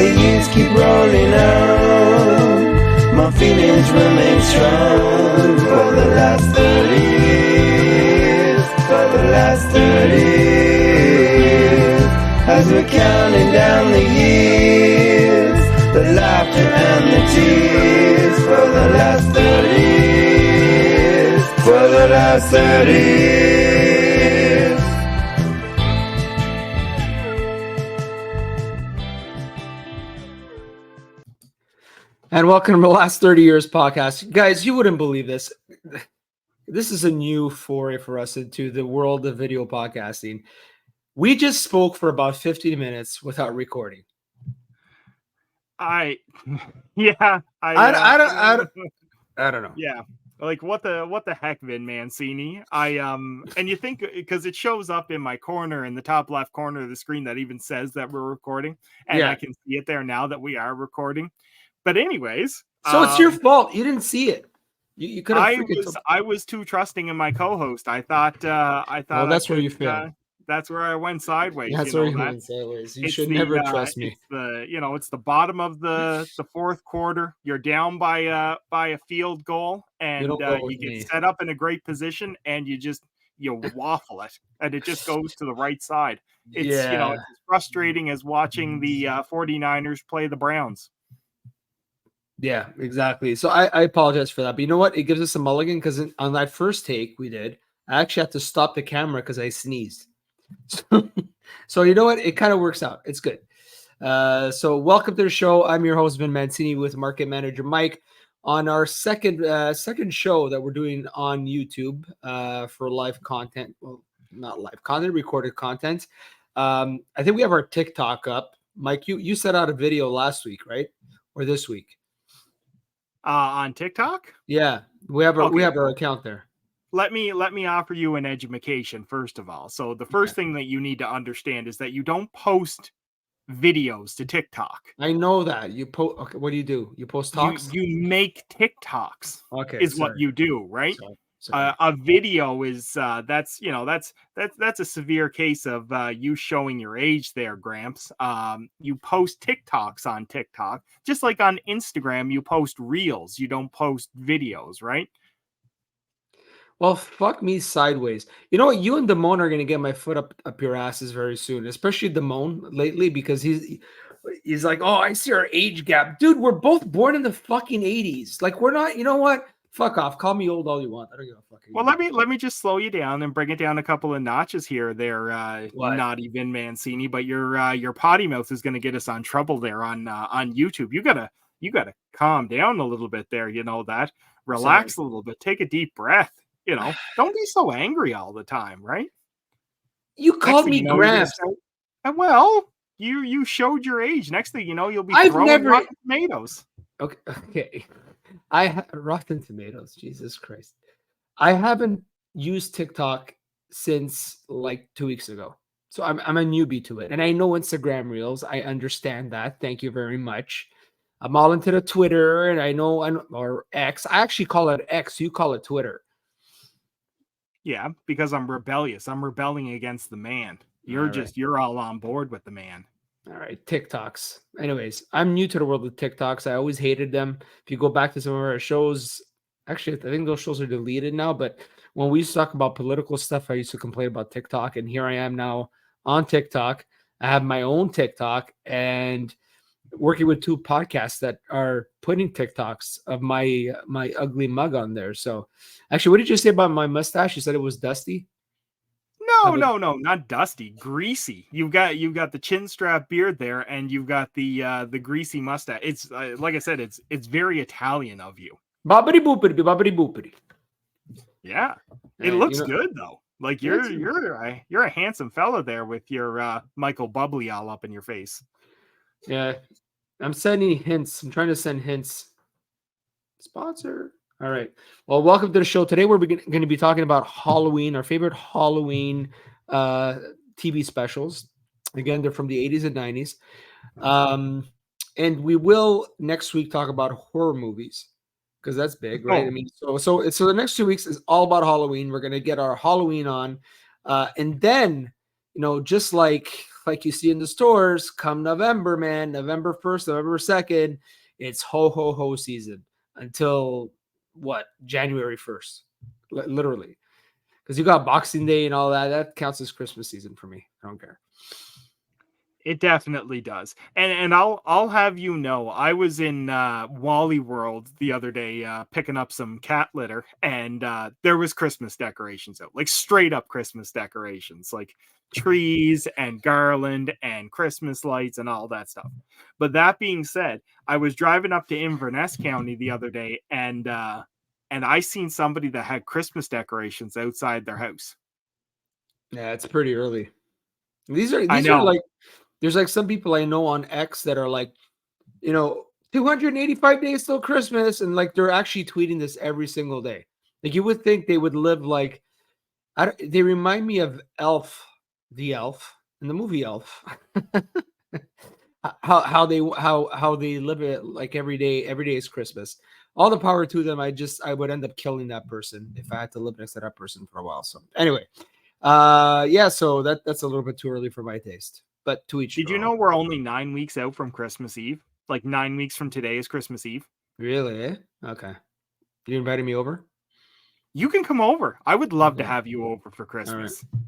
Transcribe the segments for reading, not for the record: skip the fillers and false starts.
the years keep rolling on, my feelings remain strong. For the last 30 years, for the last 30 years, as we're counting down the years, the laughter and the tears. For the last 30 years, for the last 30 years. And welcome to the Last 30 Years podcast. Guys, you wouldn't believe this. This is a new foray for us into the world of video podcasting. We just spoke for about 15 minutes without recording. I don't know. Yeah. Like what the heck, Vin Mancini? And you think because it shows up in my corner in the top left corner of the screen that even says that we're recording, and I can see it there now that we are recording. But anyways, so it's your fault. You didn't see it. You could have. I was too trusting in my co-host. I thought. Well, that's where you failed. That's where I went sideways. That's where you went sideways. You should never trust me. It's the bottom of the fourth quarter. You're down by a field goal, and you get set up in a great position, and you waffle it, and it just goes to the right side. It's it's as frustrating as watching the 49ers play the Browns. Yeah, exactly. So I apologize for that. But you know what? It gives us a mulligan because on that first take we did, I actually had to stop the camera because I sneezed. So you know what? It kind of works out. It's good. So welcome to the show. I'm your host, Vin Mancini, with Market Manager Mike on our second show that we're doing on YouTube for live content. Well, not live content, recorded content. I think we have our TikTok up. Mike, you set out a video last week, right? Or this week? On TikTok? Yeah, we have our account there. Let me offer you an education first of all. So the first thing that you need to understand is that you don't post videos to TikTok. I know that you post. Okay, what do? You post talks. You make TikToks. Okay, what you do, right? Sorry. A video is that's a severe case of you showing your age there, Gramps. You post TikToks on TikTok, just like on Instagram you post reels. You don't post videos, right? Well, fuck me sideways. You know what? You and Damone are gonna get my foot up your asses very soon, especially Damone lately, because he's like, oh, I see our age gap, dude. We're both born in the fucking 80s. Like, we're not. You know what? Fuck off. Call me old all you want. I don't give a fuck. Well, let me just slow you down and bring it down a couple of notches here. There, not even Mancini, but your potty mouth is going to get us on trouble there on YouTube. You gotta calm down a little bit there. You know that. Relax a little bit. Take a deep breath. Don't be so angry all the time, right? You called me Gramps. Well, you showed your age. Next thing you know, you'll be throwing rotten tomatoes. Okay. Rotten tomatoes. Jesus Christ. I haven't used TikTok since like 2 weeks ago. So I'm a newbie to it. And I know Instagram Reels. I understand that. Thank you very much. I'm all into the Twitter, and I know or X. I actually call it X. You call it Twitter. Yeah, because I'm rebellious. I'm rebelling against the man. You're all on board with the man. All right, TikToks. Anyways, I'm new to the world of TikToks. I always hated them. If you go back to some of our shows, actually, I think those shows are deleted now. But when we used to talk about political stuff, I used to complain about TikTok. And here I am now on TikTok. I have my own TikTok and working with 2 podcasts that are putting TikToks of my ugly mug on there. So actually, what did you say about my mustache? You said it was dusty? No, not dusty, greasy. You've got the chin strap beard there, and you've got the greasy mustache. It's like I said, it's very Italian of you. Boppity boopity. Yeah, it looks good though. Like you're a handsome fella there with your Michael Bubbly all up in your face. Yeah, I'm sending hints. I'm trying to send hints. Sponsor. All right. Well, welcome to the show. Today we're going to be talking about Halloween, our favorite Halloween TV specials. Again, they're from the 80s and 90s. And we will next week talk about horror movies because that's big, right? I mean, so the next 2 weeks is all about Halloween. We're going to get our Halloween on. And then, just like like you see in the stores, come November, man, November 1st, November 2nd, it's ho ho ho season until what, January 1st, literally, because you got Boxing Day and all that. That counts as Christmas season for me. I don't care. It definitely does. And I'll have you know, I was in Wally World the other day picking up some cat litter, and there was Christmas decorations out, like straight up Christmas decorations, like trees and garland and Christmas lights and all that stuff. But that being said, I was driving up to Inverness County the other day, and I seen somebody that had Christmas decorations outside their house. Yeah, it's pretty early. These are like, there's like some people I know on X that are like, 285 days till Christmas, and like they're actually tweeting this every single day. Like you would think they would live like, they remind me of Elf, the elf in the movie Elf. how they live it like every day is Christmas. All the power to them. I would end up killing that person if I had to live next to that person for a while. So anyway, so that's a little bit too early for my taste. But to each. Did you know we're only 9 weeks out from Christmas Eve? Like 9 weeks from today is Christmas Eve. Really? Eh? Okay. You invited me over? You can come over. I would love to have you over for Christmas. Right.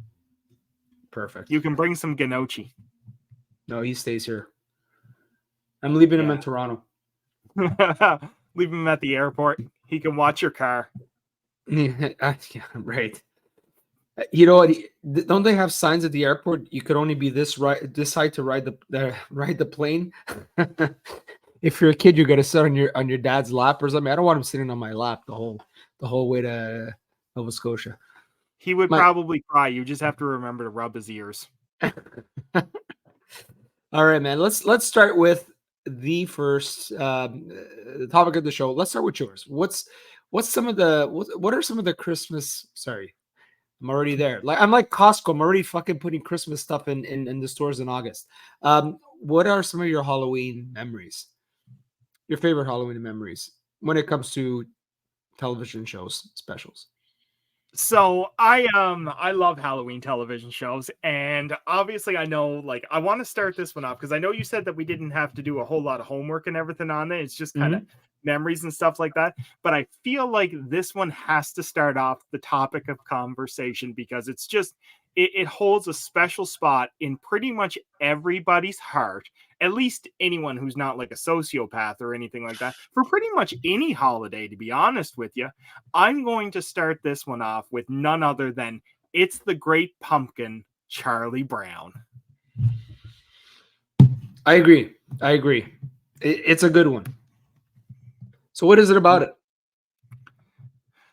Perfect. You can bring some gnocchi. No, he stays here. I'm leaving him in Toronto. Leave him at the airport. He can watch your car. Yeah, right. You know what? Don't they have signs at the airport? You could only be this height to ride the plane. If you're a kid, you're gonna sit on your dad's lap or something. I don't want him sitting on my lap the whole way to Nova Scotia. He would probably cry. You just have to remember to rub his ears. All right, man. Let's start with the first the topic of the show. Let's start with yours. What are some of the Christmas? Sorry. I'm already there. I'm like Costco. I'm already fucking putting Christmas stuff in the stores in August. What are some of your Halloween memories? Your favorite Halloween memories when it comes to television shows, specials? So I love Halloween television shows, and obviously I know, like, I want to start this one off because I know you said that we didn't have to do a whole lot of homework and everything on it. It's just kind of memories and stuff like that. But I feel like this one has to start off the topic of conversation because it's just it holds a special spot in pretty much everybody's heart, at least anyone who's not like a sociopath or anything like that, for pretty much any holiday, to be honest with you. I'm going to start this one off with none other than It's the Great Pumpkin, Charlie Brown. I agree. It's a good one. So what is it about it?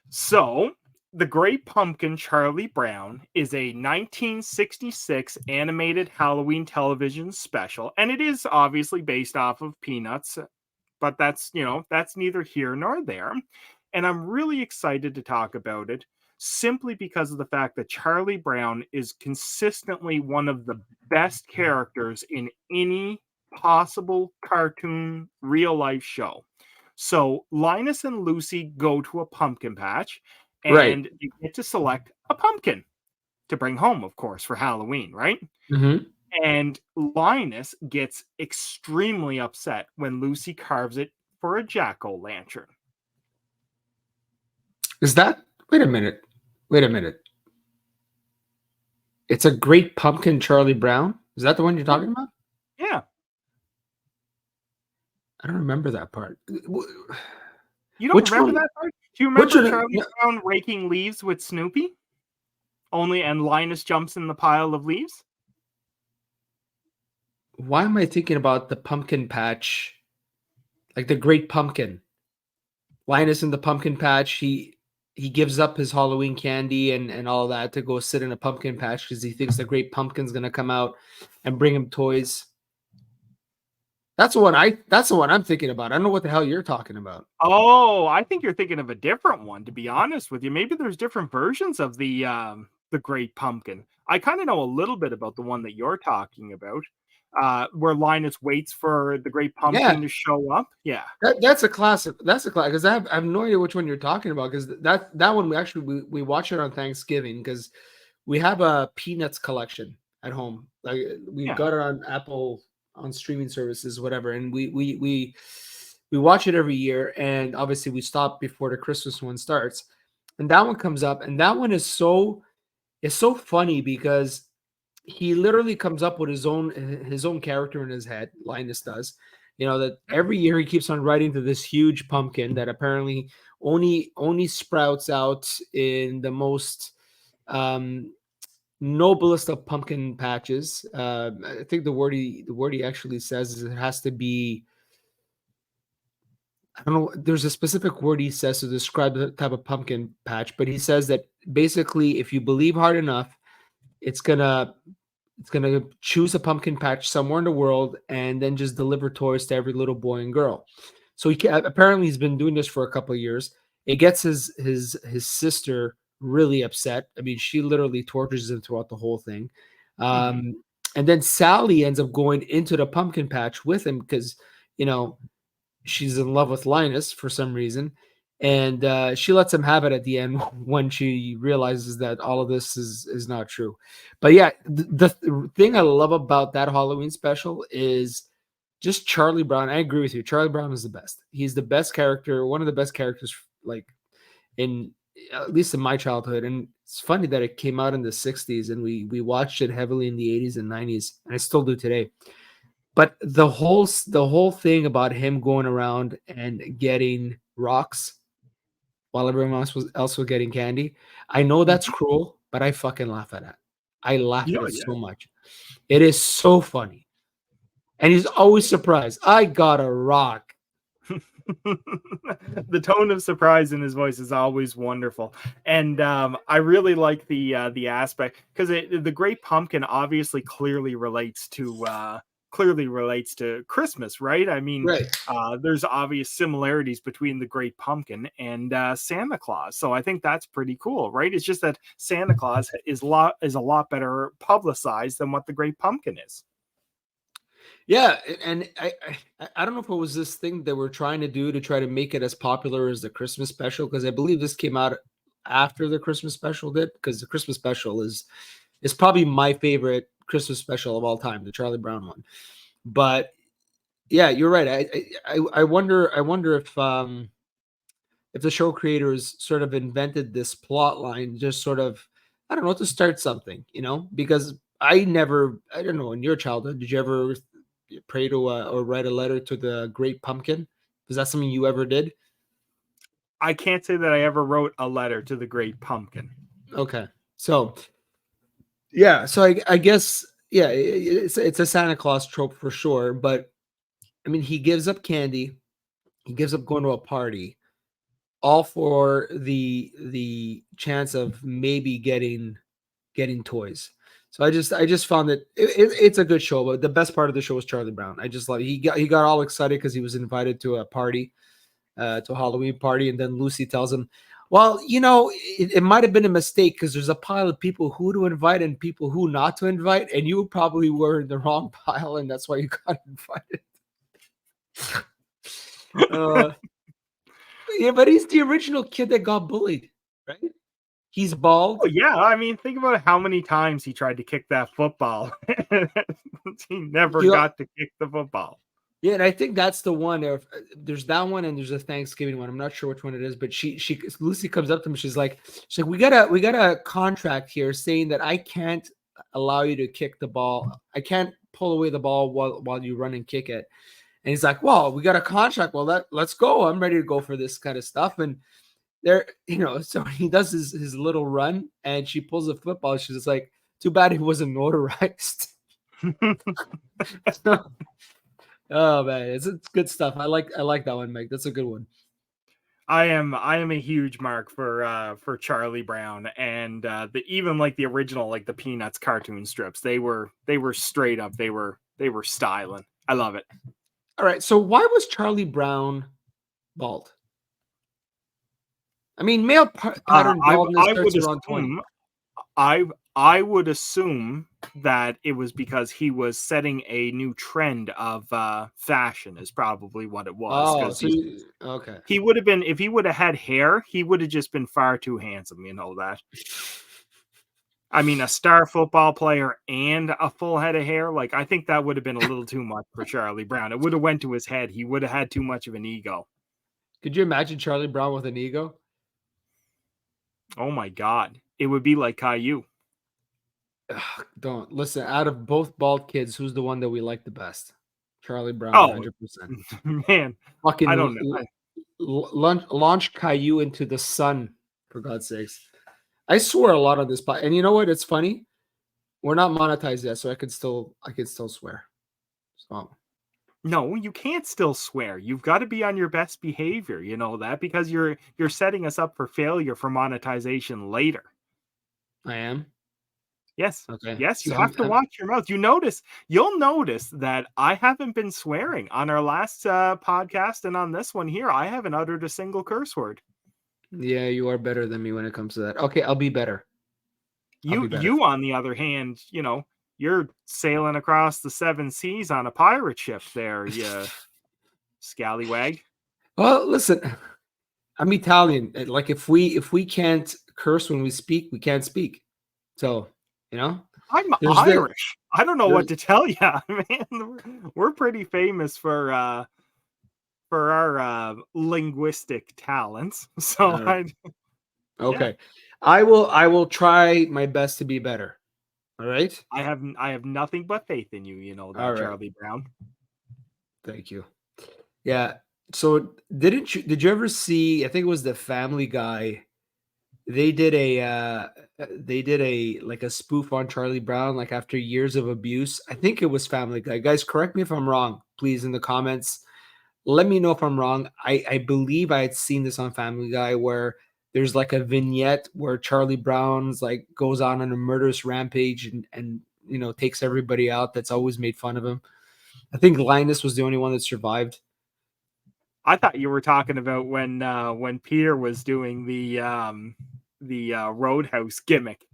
So, The Great Pumpkin, Charlie Brown is a 1966 animated Halloween television special, and it is obviously based off of Peanuts, but that's neither here nor there. And I'm really excited to talk about it simply because of the fact that Charlie Brown is consistently one of the best characters in any possible cartoon real-life show. So Linus and Lucy go to a pumpkin patch, and you get to select a pumpkin to bring home, of course, for Halloween, right? Mm-hmm. And Linus gets extremely upset when Lucy carves it for a jack-o'-lantern. Is that... Wait a minute. It's a Great Pumpkin, Charlie Brown? Is that the one you're talking about? Yeah. I don't remember that part. You don't remember that part? Do you remember Charlie Brown raking leaves with Snoopy? And Linus jumps in the pile of leaves? Why am I thinking about the pumpkin patch? Like the Great Pumpkin. Linus in the pumpkin patch, he gives up his Halloween candy and all that to go sit in a pumpkin patch because he thinks the Great Pumpkin's going to come out and bring him toys. That's the one I'm thinking about. I don't know what the hell you're talking about. Oh, I think you're thinking of a different one, to be honest with you. Maybe there's different versions of the Great Pumpkin. I kind of know a little bit about the one that you're talking about, where Linus waits for the Great Pumpkin to show up. Yeah. That's a classic. That's a classic because I have no idea which one you're talking about because that one we watch it on Thanksgiving because we have a Peanuts collection. at home. Like we Yeah. got it on Apple on streaming services, whatever, and we watch it every year. And obviously, we stop before the Christmas one starts, and that one comes up, and that one is so funny because he literally comes up with his own character in his head. Linus does, that every year he keeps on writing to this huge pumpkin that apparently only sprouts out in the most um noblest of pumpkin patches. I think the word he actually says is it has to be. I don't know. There's a specific word he says to describe the type of pumpkin patch, but he says that basically, if you believe hard enough, it's gonna it's gonna choose a pumpkin patch somewhere in the world and then just deliver toys to every little boy and girl. So apparently he's been doing this for a couple of years. It gets his sister really upset. I mean, she literally tortures him throughout the whole thing. And then Sally ends up going into the pumpkin patch with him because you know she's in love with Linus for some reason. And she lets him have it at the end when she realizes that all of this is not true. But yeah, the thing I love about that Halloween special is just Charlie Brown. I agree with you. Charlie Brown is the best. He's the best character, one of the best characters, like in at least in my childhood. And it's funny that it came out in the 60s and we watched it heavily in the 80s and 90s, and I still do today. But the whole thing about him going around and getting rocks while everyone else was getting candy, I know that's cruel, but I fucking laugh at it. I laugh at Yeah, it so much. It is so funny. And he's always surprised. I got a rock. The tone of surprise in his voice is always wonderful, and I really like the aspect because the Great Pumpkin obviously clearly relates to Christmas, right? I mean, Right. there's obvious similarities between the Great Pumpkin and Santa Claus, so I think that's pretty cool, right? It's just that Santa Claus is a lot better publicized than what the Great Pumpkin is. Yeah, and I don't know if it was this thing that we're trying to do to try to make it as popular as the Christmas special, because I believe this came out after the Christmas special did, because the Christmas special is probably my favorite Christmas special of all time, the Charlie Brown one. But yeah, you're right. I wonder if the show creators sort of invented this plot line just sort of, I don't know, to start something, because I don't know, in your childhood, did you ever pray to or write a letter to the Great Pumpkin? Was that something you ever did? I can't say that I ever wrote a letter to the Great Pumpkin. Okay. So yeah, so I guess yeah, it's a Santa Claus trope for sure, but I mean, he gives up candy, he gives up going to a party, all for the chance of maybe getting toys. So I just found that it's a good show, but the best part of the show was Charlie Brown. I just like he got all excited because he was invited to a party, to a Halloween party, and then Lucy tells him, "Well, it might have been a mistake because there's a pile of people who to invite and people who not to invite, and you probably were in the wrong pile, and that's why you got invited." Yeah, but he's the original kid that got bullied, right? He's bald. Oh yeah, I mean, think about how many times he tried to kick that football. He never got to kick the football. Yeah, and I think that's the one. There's that one, and there's a Thanksgiving one. I'm not sure which one it is, but Lucy comes up to him. She's like, we got a contract here saying that I can't allow you to kick the ball. I can't pull away the ball while you run and kick it. And he's like, well, we got a contract. Well, let's go. I'm ready to go for this kind of stuff. And there, so he does his little run, and she pulls the football. She's just like, too bad it wasn't notarized. Oh man, it's good stuff. I like that one, Mike. That's a good one. I am a huge mark for Charlie Brown, and even like the original, like the Peanuts cartoon strips. They were straight up. They were styling. I love it. All right, so why was Charlie Brown bald? I mean, male pattern baldness starts around 20. I would assume that it was because he was setting a new trend of fashion is probably what it was. Oh, okay. He would have been, if he would have had hair, he would have just been far too handsome. You know that. I mean, a star football player and a full head of hair. Like, I think that would have been a little too much for Charlie Brown. It would have went to his head. He would have had too much of an ego. Could you imagine Charlie Brown with an ego? Oh my God. It would be like Caillou. Ugh, don't listen. Out of both bald kids, who's the one that we like the best? Charlie Brown, Oh, 100%. man. Fucking I don't know. launch Caillou into the sun, for God's sakes. I swear a lot on this pod, and you know what? It's funny. We're not monetized yet, so I could still swear. So No, you can't still swear. You've got to be on your best behavior, you know that, because you're setting us up for failure for monetization later. I am. Yes. Okay. Yes, you So have to watch your mouth. You'll notice that I haven't been swearing on our last podcast, and on this one here, I haven't uttered a single curse word. Yeah, you are better than me when it comes to that. Okay, I'll be better. You on the other hand, you're sailing across the 7 seas on a pirate ship there, you scallywag. Well, listen, I'm Italian. Like if we can't curse when we speak, we can't speak. So, I'm there's Irish. I don't know what to tell you, man. We're pretty famous for our linguistic talents. So right. Okay. I will try my best to be better. All right. I have nothing but faith in you, that, right. Charlie Brown. Thank you. Yeah. So did you ever see, I think it was the Family Guy, they did a like a spoof on Charlie Brown, like after years of abuse. I think it was Family Guy. Guys, correct me if I'm wrong, please, in the comments. Let me know if I'm wrong. I believe I had seen this on Family Guy where there's like a vignette where Charlie Brown's like goes on a murderous rampage and takes everybody out that's always made fun of him. I think Linus was the only one that survived. I thought you were talking about when Peter was doing the Roadhouse gimmick.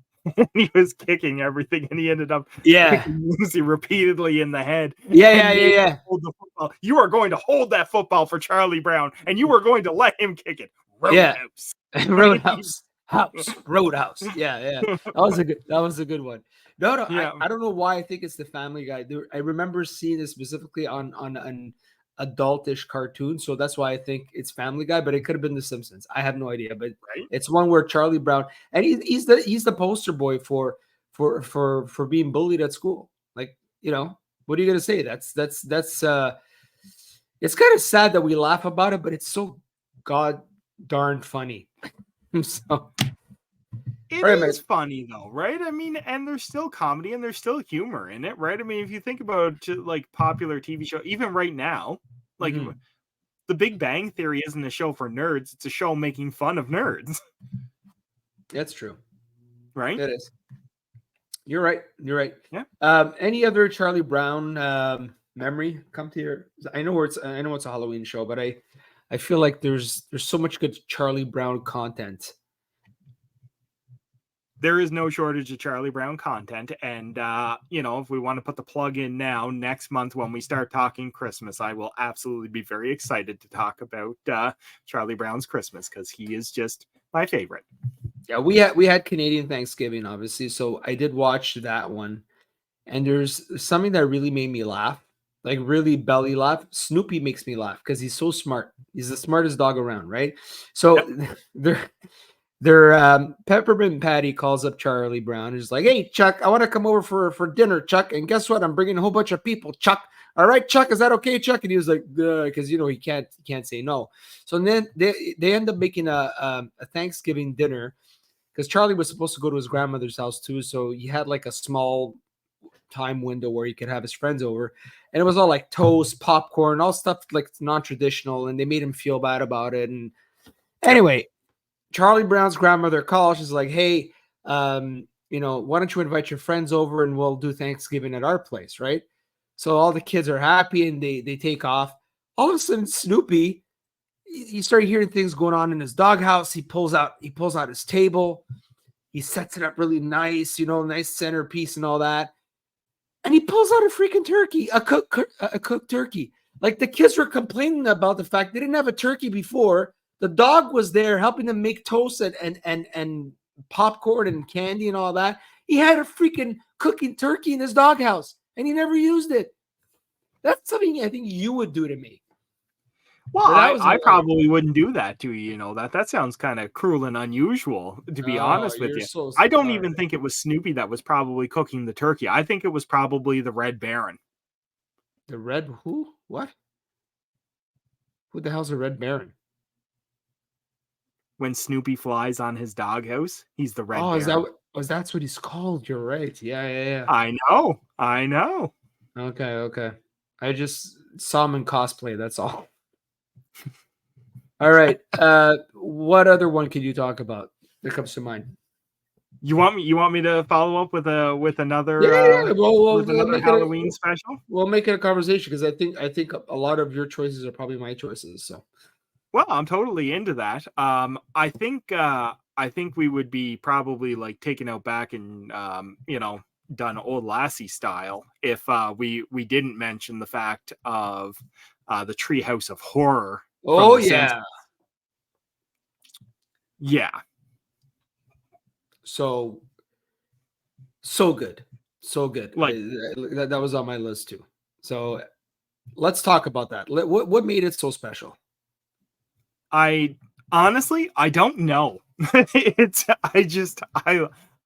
He was kicking everything, and he ended up kicking Lucy repeatedly in the head. Yeah. Hold the football. You are going to hold that football for Charlie Brown, and you are going to let him kick it. Roadhouse. Roadhouse. Yeah. That was a good one. No. Yeah. I don't know why I think it's the Family Guy. I remember seeing this specifically on an adultish cartoon, so that's why I think it's Family Guy, but it could have been The Simpsons. I have no idea, but It's one where Charlie Brown, and he's the poster boy for being bullied at school. Like, what are you gonna say? That's it's kind of sad that we laugh about it, but it's so god darn funny. So it is funny though, right? I mean, and there's still comedy and there's still humor in it, right? I mean, if you think about like popular TV show, even right now, like The Big Bang Theory isn't a show for nerds; it's a show making fun of nerds. That's true, right? It is. You're right. Yeah. Any other Charlie Brown memory come to your? I know it's a Halloween show, but I feel like there's so much good Charlie Brown content. There is no shortage of Charlie Brown content. And, if we want to put the plug in now, next month when we start talking Christmas, I will absolutely be very excited to talk about Charlie Brown's Christmas because he is just my favorite. Yeah, we had Canadian Thanksgiving, obviously. So I did watch that one. And there's something that really made me laugh, like really belly laugh. Snoopy makes me laugh because he's so smart. He's the smartest dog around, right? So Their Peppermint Patty calls up Charlie Brown and is like, "Hey, Chuck, I want to come over for dinner, Chuck. And guess what? I'm bringing a whole bunch of people, Chuck. All right, Chuck, is that okay, Chuck?" And he was like, because he can't say no. So then they end up making a Thanksgiving dinner because Charlie was supposed to go to his grandmother's house too. So he had like a small time window where he could have his friends over, and it was all like toast, popcorn, all stuff like non-traditional, and they made him feel bad about it. And anyway, Charlie Brown's grandmother calls. She's like, "Hey, why don't you invite your friends over and we'll do Thanksgiving at our place, right?" So all the kids are happy and they take off. All of a sudden, Snoopy, you start hearing things going on in his doghouse. He pulls out his table. He sets it up really nice, nice centerpiece and all that. And he pulls out a freaking turkey, a cooked turkey. Like the kids were complaining about the fact they didn't have a turkey before. The dog was there helping them make toast and popcorn and candy and all that. He had a freaking cooking turkey in his doghouse, and he never used it. That's something I think you would do to me. Well, I probably wouldn't do that to you. You know that sounds kind of cruel and unusual. To be honest with you, so I don't even think it was Snoopy that was probably cooking the turkey. I think it was probably the Red Baron. The Red who? What? Who the hell's a Red Baron? When Snoopy flies on his doghouse, he's the Red Baron. That's what he's called? You're right. Yeah. I know. Okay. I just saw him in cosplay. That's all. All right. What other one could you talk about that comes to mind? You want me to follow up with another with another Halloween special? We'll make it a conversation because I think a lot of your choices are probably my choices. So, well, I'm totally into that. I think we would be probably like taken out back and done Old Lassie style if we didn't mention the fact of the Treehouse of Horror. Oh yeah. Yeah. So good. Like that was on my list too. So let's talk about that. What made it so special? I honestly don't know.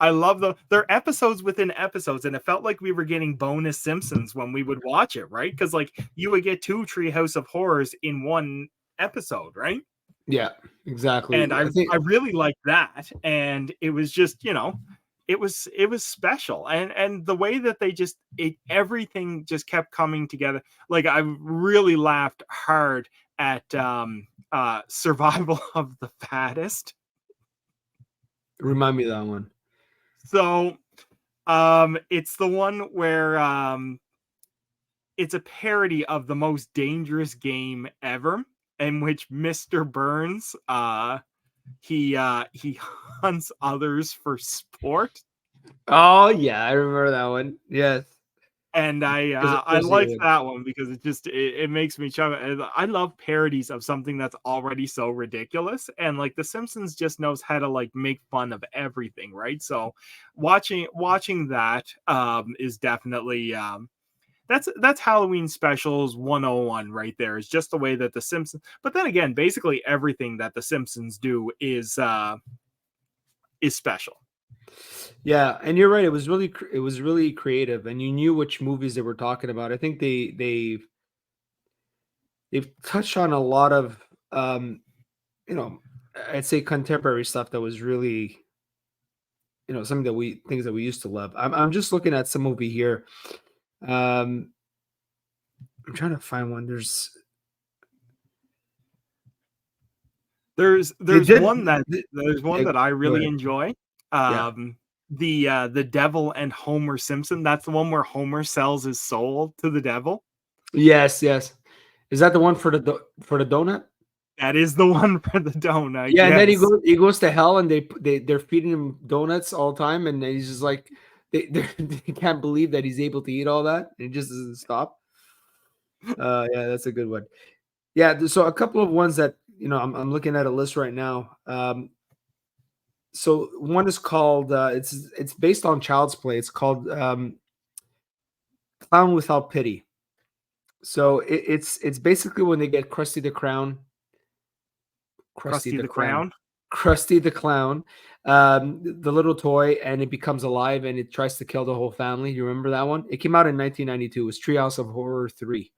I love they're episodes within episodes, and it felt like we were getting bonus Simpsons when we would watch it, right? Because like you would get 2 Treehouse of Horrors in one episode, right? Yeah, exactly. And I really liked that, and it was just it was special, and the way that they everything just kept coming together. Like I really laughed hard at Survival of the Fattest. Remind me of that one. So it's the one where it's a parody of The Most Dangerous Game Ever, in which Mr. Burns he hunts others for sport. Oh yeah, I remember that one. Yes. And I like that one because it makes me chuckle. I love parodies of something that's already so ridiculous, and like The Simpsons just knows how to like make fun of everything, right? So watching that is definitely that's Halloween specials 101 right there. Is just the way that The Simpsons. But then again, basically everything that The Simpsons do is special. Yeah, and you're right. It was really creative, and you knew which movies they were talking about. I think they've touched on a lot of I'd say contemporary stuff that was really something things that we used to love. I'm just looking at some movie here. I'm trying to find one. There's one that I really enjoy. The Devil and Homer Simpson. That's the one where Homer sells his soul to the devil. Yes. Is that the one for the donut? That is the one for the donut. Yeah, yes. And then he goes to hell, and they're feeding him donuts all the time, and he's just like they can't believe that he's able to eat all that. It just doesn't stop. Yeah, that's a good one. Yeah, so a couple of ones that I'm looking at a list right now. So one is called it's based on Child's Play. It's called Clown Without Pity. So it's basically when they get Krusty the Clown, the little toy, and it becomes alive and it tries to kill the whole family. You remember that one? It came out in 1992. It was Treehouse of Horror 3.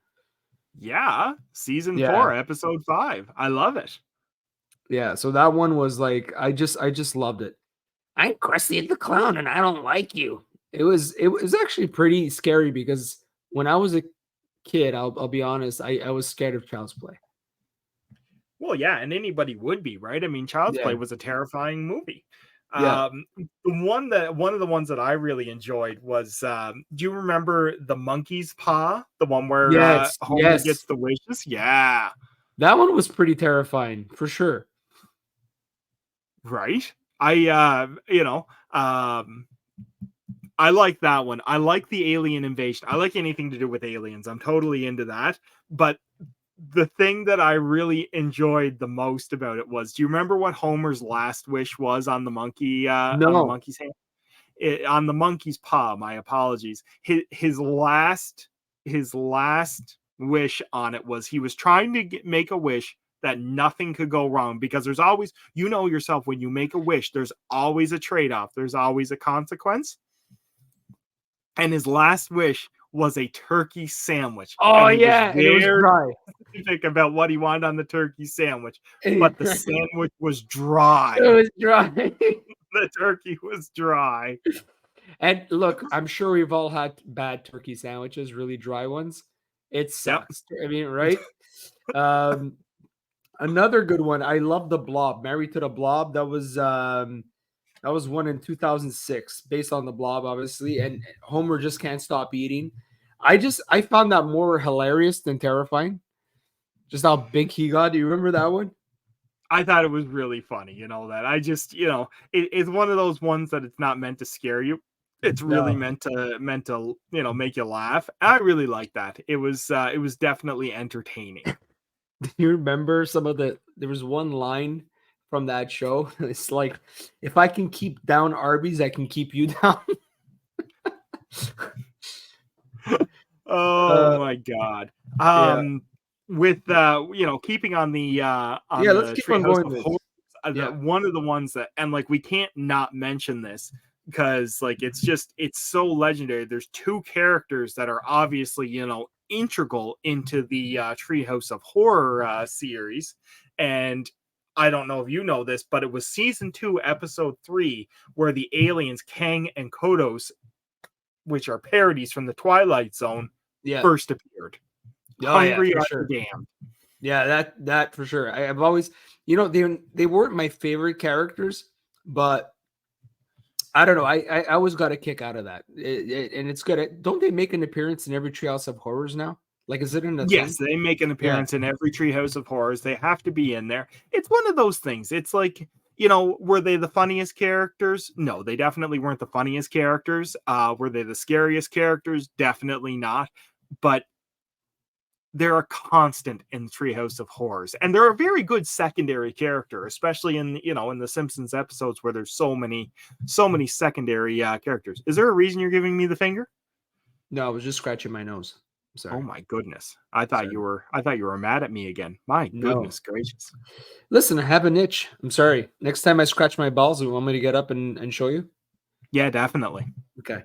Yeah, season 4, episode 5. I love it. Yeah, so that one was like I just loved it. I'm Krusty the Clown and I don't like you. It was actually pretty scary because when I was a kid, I'll be honest, I was scared of Child's Play. Well, yeah, and anybody would be, right? I mean, Child's Play was a terrifying movie. Yeah. One of the ones that I really enjoyed was do you remember The Monkey's Paw? The one where Homer gets the wishes? Yeah. That one was pretty terrifying, for sure. Right? I like that one. I like the alien invasion. I like anything to do with aliens. I'm totally into that. But the thing that I really enjoyed the most about it was, do you remember what Homer's last wish was on the monkey? No. On the monkey's hand? on the monkey's paw. My apologies. His last wish on it was he was trying to make a wish that nothing could go wrong, because there's always, you know yourself, when you make a wish, there's always a trade-off. There's always a consequence. And his last wish was a turkey sandwich. Oh, and yeah. And it was dry. Specific about what he wanted on the turkey sandwich, but the sandwich was dry. It was dry. The turkey was dry. And look, I'm sure we've all had bad turkey sandwiches, really dry ones. It sucks. Yep. I mean, right? Another good one. I love The Blob. Married to the Blob. That was one in 2006, based on The Blob, obviously. And Homer just can't stop eating. I found that more hilarious than terrifying. Just how big he got. Do you remember that one? I thought it was really funny, that. I just, it's one of those ones that it's not meant to scare you. It's really meant to, make you laugh. I really like that. It was definitely entertaining. Do you remember there was one line from that show? It's like, if I can keep down Arby's, I can keep you down. Oh my God. With keeping on the let's keep on going. One of the ones that, and like, we can't not mention this because like it's so legendary. There's two characters that are obviously integral into the Treehouse of Horror series, and I don't know if you know this, but it was season 2, episode 3, where the aliens Kang and Kodos, which are parodies from the Twilight Zone, first appeared. Hungry for sure. Damn. Yeah, that for sure. I've always, they weren't my favorite characters, but I don't know. I always got a kick out of that, and it's good. Don't they make an appearance in every Treehouse of Horrors now? Like, is it in the Yes, they make an appearance in every Treehouse of Horrors. They have to be in there. It's one of those things. It's like, were they the funniest characters? No, they definitely weren't the funniest characters. Were they the scariest characters? Definitely not. But they're a constant in Treehouse of Horrors, and they're a very good secondary character, especially in the Simpsons episodes where there's so many secondary characters. Is there a reason you're giving me the finger? No, I was just scratching my nose. Sorry. Oh my goodness! I thought you were mad at me again. My goodness gracious! Listen, I have an itch. I'm sorry. Next time I scratch my balls, you want me to get up and show you? Yeah, definitely. Okay.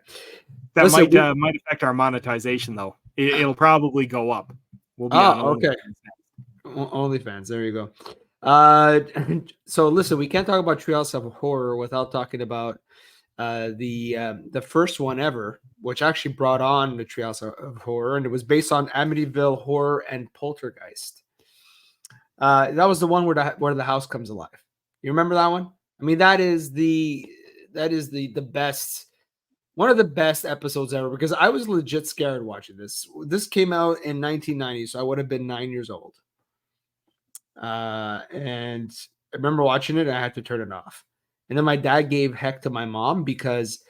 That might affect our monetization though. It'll probably go up. We'll be on OnlyFans. There you go. So listen, we can't talk about Treehouse of Horror without talking about the first one ever, which actually brought on the Treehouse of Horror, and it was based on Amityville Horror and Poltergeist. That was the one where the house comes alive. You remember that one? I mean, that is the best. One of the best episodes ever, because I was legit scared watching this. This came out in 1990, so I would have been 9 years old. And I remember watching it, and I had to turn it off. And then my dad gave heck to my mom because,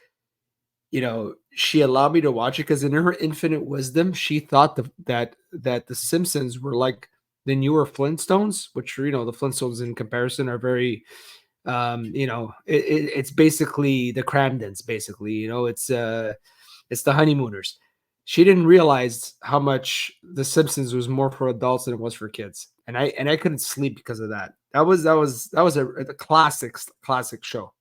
she allowed me to watch it because in her infinite wisdom, she thought that the Simpsons were like the newer Flintstones, which, the Flintstones in comparison are very... it's basically the Cramdens, basically, it's the Honeymooners. She didn't realize how much The Simpsons was more for adults than it was for kids. And I couldn't sleep because of that. That was a classic show.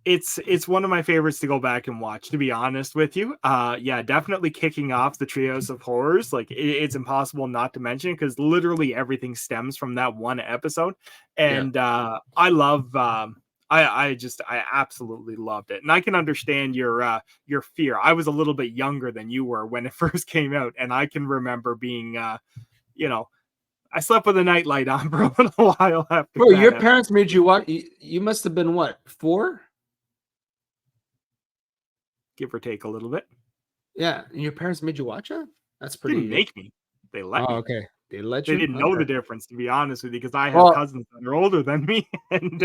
It's one of my favorites to go back and watch, to be honest with you. Definitely kicking off the Treehouse of Horrors. Like, it's impossible not to mention, because literally everything stems from that one episode. And I love I absolutely loved it. And I can understand your fear. I was a little bit younger than you were when it first came out, and I can remember being I slept with a nightlight on for a little while after. Bro, your parents made you watch. You must have been what, 4? Give or take a little bit. Yeah, and your parents made you watch it? That's pretty. They didn't make me. They let me. Okay. They let you. They didn't know the difference, to be honest with you, because I have cousins that are older than me. And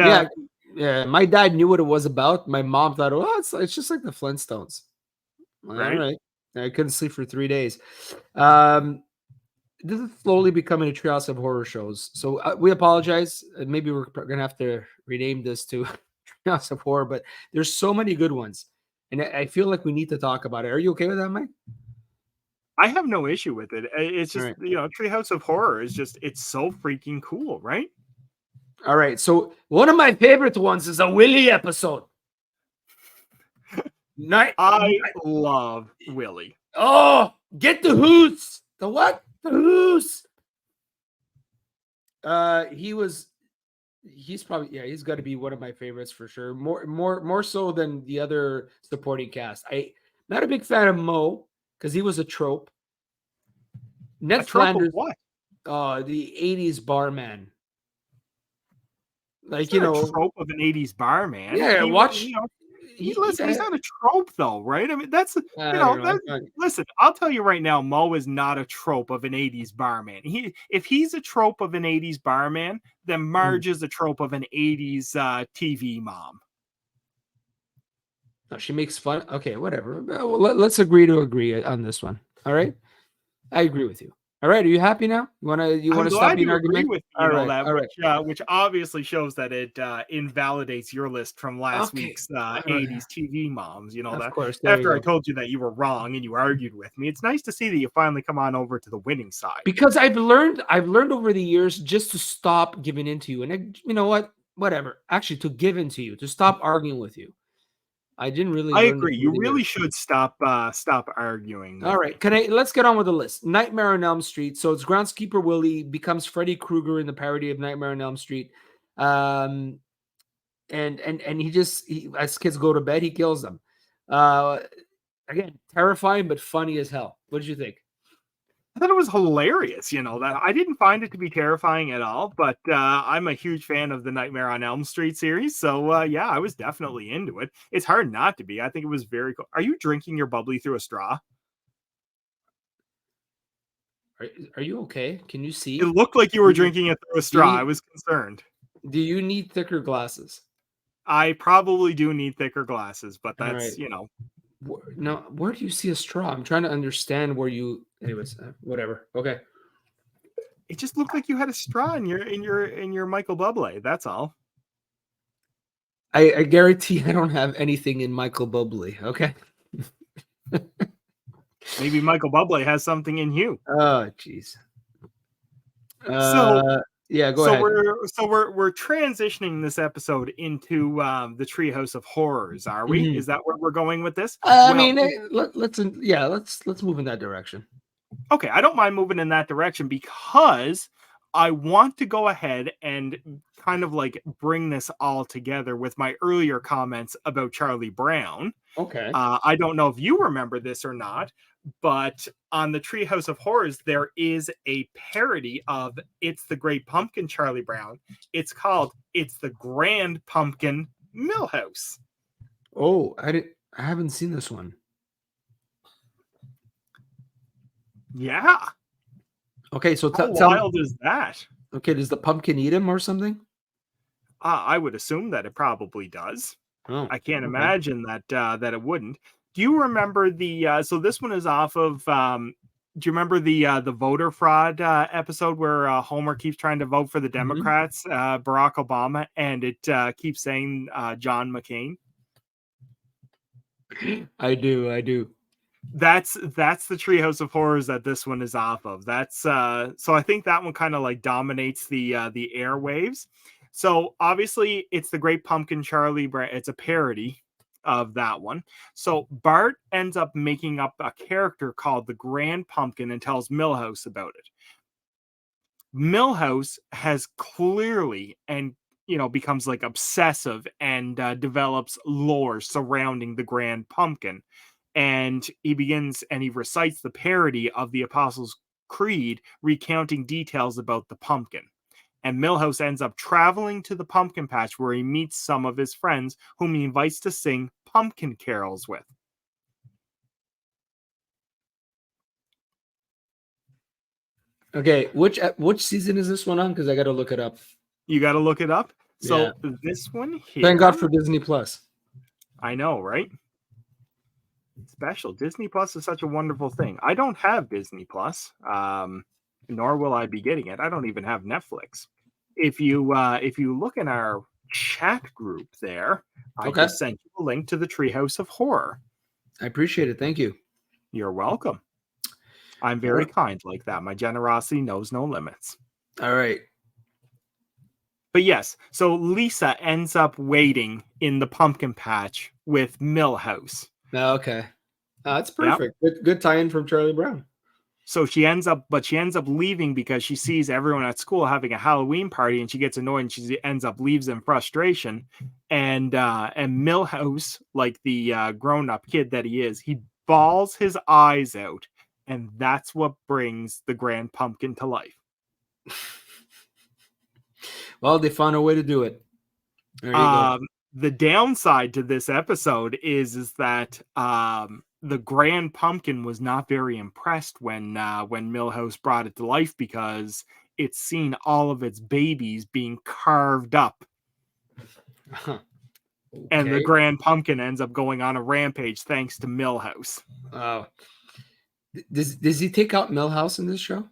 yeah. My dad knew what it was about. My mom thought, it's just like the Flintstones. Right. All right. I couldn't sleep for 3 days. This is slowly becoming a Treehouse of Horror shows. So we apologize. Maybe we're gonna have to rename this to Treehouse of Horror, but there's so many good ones, and I feel like we need to talk about it. Are you okay with that, Mike? I have no issue with it. It's All just, right. Treehouse of Horror is just, it's so freaking cool, right? All right. So one of my favorite ones is a Willie episode. I love Willie. Oh, get the Who's. The what? The Who's. He's probably, he's got to be one of my favorites for sure. More so than the other supporting cast. Not a big fan of Mo because he was a trope. Ned Flanders, what? The 80s barman. Like, a trope of an 80s barman. Yeah, he's not a trope though, right? I mean, that's listen, I'll tell you right now, Mo is not a trope of an 80s barman. If he's a trope of an 80s barman, then Marge is a trope of an 80s TV mom. No, she makes fun. Okay, whatever. Well, let's agree to agree on this one. All right, I agree with you. All right, are you happy now? You want to stop being argument? With which obviously shows that it invalidates your list from last week's 80s TV moms. Of course, after I told you that you were wrong and you argued with me, it's nice to see that you finally come on over to the winning side. Because I've learned over the years just to stop giving in to you, and you know what? Whatever. Actually, to give in to you, to stop arguing with you. I didn't really. I agree. You really should stop arguing. All right. Let's get on with the list. Nightmare on Elm Street. So it's groundskeeper Willie becomes Freddy Krueger in the parody of Nightmare on Elm Street. And he as kids go to bed, he kills them. Again, terrifying but funny as hell. What did you think? I thought it was hilarious, that I didn't find it to be terrifying at all, but I'm a huge fan of the Nightmare on Elm Street series. So I was definitely into it. It's hard not to be. I think it was very cool. Are you drinking your bubbly through a straw? Are you okay? Can you see? It looked like you were drinking it through a straw. I was concerned. Do you need thicker glasses? I probably do need thicker glasses, but that's, No, where do you see a straw? I'm trying to understand where you. Anyways, whatever. Okay. It just looked like you had a straw in your Michael Bublé. That's all. I guarantee I don't have anything in Michael Bublé. Okay. Maybe Michael Bublé has something in you. Oh, jeez. Yeah, go ahead. We're transitioning this episode into the Treehouse of Horrors, are we? Is that where we're going with this? Let's move in that direction. Okay, I don't mind moving in that direction because I want to go ahead and kind of like bring this all together with my earlier comments about Charlie Brown. Okay. I don't know if you remember this or not, but on the Treehouse of Horrors, there is a parody of It's the Great Pumpkin, Charlie Brown. It's called It's the Grand Pumpkin Millhouse. Oh, I haven't seen this one. Yeah. Okay, so how wild is that? Okay, does the pumpkin eat him or something? I would assume that it probably does. Oh, I can't imagine that it wouldn't. Do you remember the? So this one is off of. Do you remember the voter fraud episode where Homer keeps trying to vote for the Democrats, Barack Obama, and it keeps saying John McCain? I do. That's the Treehouse of Horrors that this one is off of. That's so I think that one kind of like dominates the airwaves. So obviously it's the Great Pumpkin, Charlie Brown. It's a parody of that one. So Bart ends up making up a character called the Grand Pumpkin and tells Milhouse about it. Milhouse has clearly becomes like obsessive and develops lore surrounding the Grand Pumpkin. And he recites the parody of the Apostles' Creed, recounting details about the pumpkin. And Milhouse ends up traveling to the pumpkin patch where he meets some of his friends whom he invites to sing pumpkin carols with. Okay, which season is this one on? Because I got to look it up. You got to look it up? So this one here... Thank God for Disney Plus. I know, right? Special. Disney Plus is such a wonderful thing. I don't have Disney Plus. Nor will I be getting it. I don't even have Netflix. If you look in our chat group there. I Okay. just sent you a link to the Treehouse of Horror. I appreciate it. Thank you. You're welcome. I'm very kind like that. My generosity knows no limits. All right. But yes, so Lisa ends up waiting in the pumpkin patch with Milhouse. Okay. That's perfect. Good tie-in from Charlie Brown. So she ends up leaving because she sees everyone at school having a Halloween party, and she gets annoyed, and she ends up leaves in frustration. And Milhouse, like the grown-up kid that he is, he bawls his eyes out, and that's what brings the Grand Pumpkin to life. Well, they found a way to do it. There you go. The downside to this episode is that the Grand Pumpkin was not very impressed when Milhouse brought it to life, because it's seen all of its babies being carved up. Okay. And the Grand Pumpkin ends up going on a rampage thanks to Milhouse. Oh. Does he take out Milhouse in this show?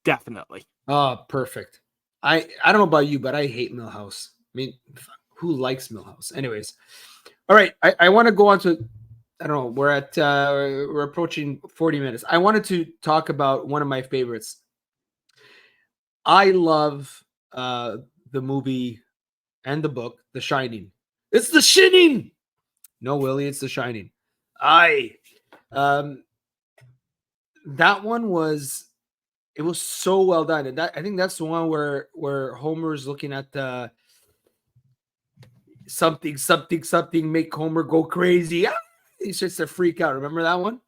Definitely. Oh, perfect. I don't know about you, but I hate Milhouse. I mean, who likes Milhouse? Anyways. All right. I want to go on to, I don't know, we're approaching 40 minutes. I wanted to talk about one of my favorites. I love the movie and the book, The Shining. It's The Shining. No, Willie, it's The Shining. That one was, it was so well done. And I think that's the one where Homer's looking at the something make Homer go crazy. He starts to freak out. Remember that one?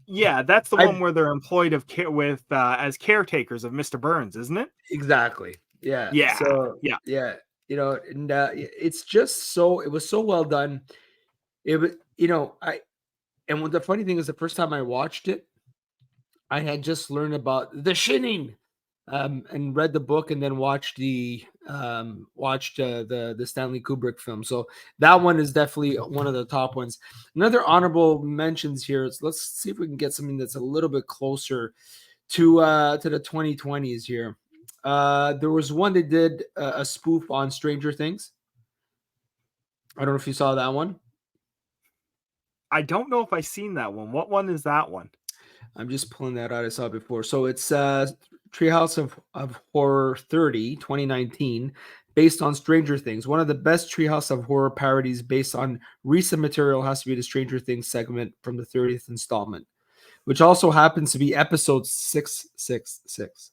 Yeah, that's the one where they're employed as caretakers of Mr. Burns, isn't it? Exactly. Yeah. Yeah. So, yeah. You know, and it's just it was so well done. It was, and what the funny thing is, the first time I watched it, I had just learned about The Shining, and read the book, and then watched the Stanley Kubrick film. So that one is definitely one of the top ones. Another honorable mentions here is, let's see if we can get something that's a little bit closer to the 2020s here. There was one that did a spoof on Stranger Things. I don't know if you saw that one. I don't know if I've seen that one. What one is that one? I'm just pulling that out. I saw it before. So it's Treehouse of Horror 30, 2019, based on Stranger Things. One of the best Treehouse of Horror parodies based on recent material has to be the Stranger Things segment from the 30th installment, which also happens to be episode 666,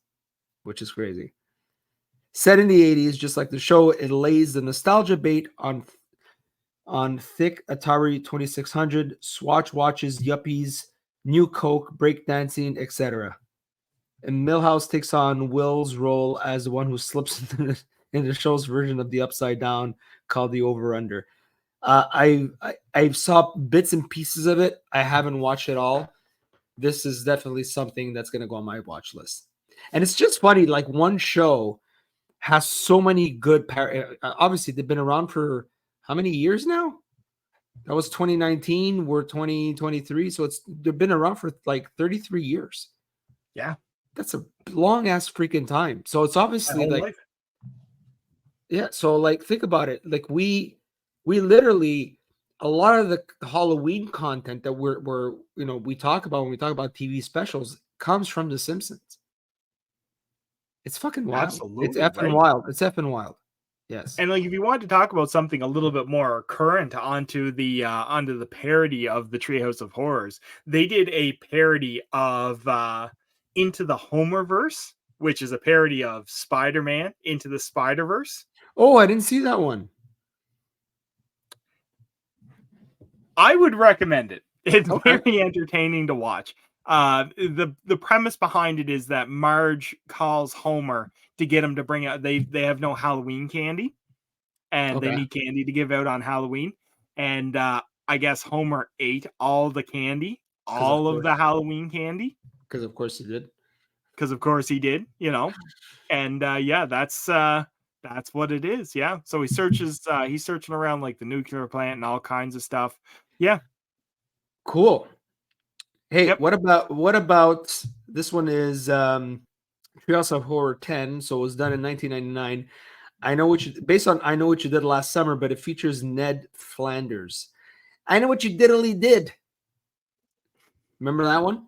which is crazy. Set in the 80s, just like the show, it lays the nostalgia bait on thick Atari 2600, Swatch watches, yuppies, New Coke, breakdancing, etc. And Milhouse takes on Will's role as the one who slips in the show's version of the Upside Down, called the Over-Under. I saw bits and pieces of it. I haven't watched it all. This is definitely something that's going to go on my watch list. And it's just funny, like, one show has so many good obviously they've been around for how many years now? That was 2019. We're 2023, so they've been around for like 33 years. Yeah, that's a long ass freaking time. So it's obviously like life. Yeah. So like, think about it. Like we literally, a lot of the Halloween content that we talk about when we talk about TV specials comes from The Simpsons. It's fucking wild. Absolutely, it's effing wild. It's effing wild. Yes. And like, if you wanted to talk about something a little bit more current onto the parody of the Treehouse of Horrors, they did a parody of Into the Homerverse, which is a parody of Spider-Man Into the Spider-Verse. Oh, I didn't see that one. I would recommend it. It's very entertaining to watch. The premise behind it is that Marge calls Homer to get him to bring out, they have no Halloween candy, and they need candy to give out on Halloween. And I guess Homer ate all the candy, all of the Halloween candy. Because of course he did. And that's what it is. Yeah. So he searches, he's searching around like the nuclear plant and all kinds of stuff. Yeah. Cool. Hey, what about this one? Is Treehouse of Horror 10, so it was done in 1999. I know what you did last summer, but it features Ned Flanders. I know what you diddly did. Remember that one?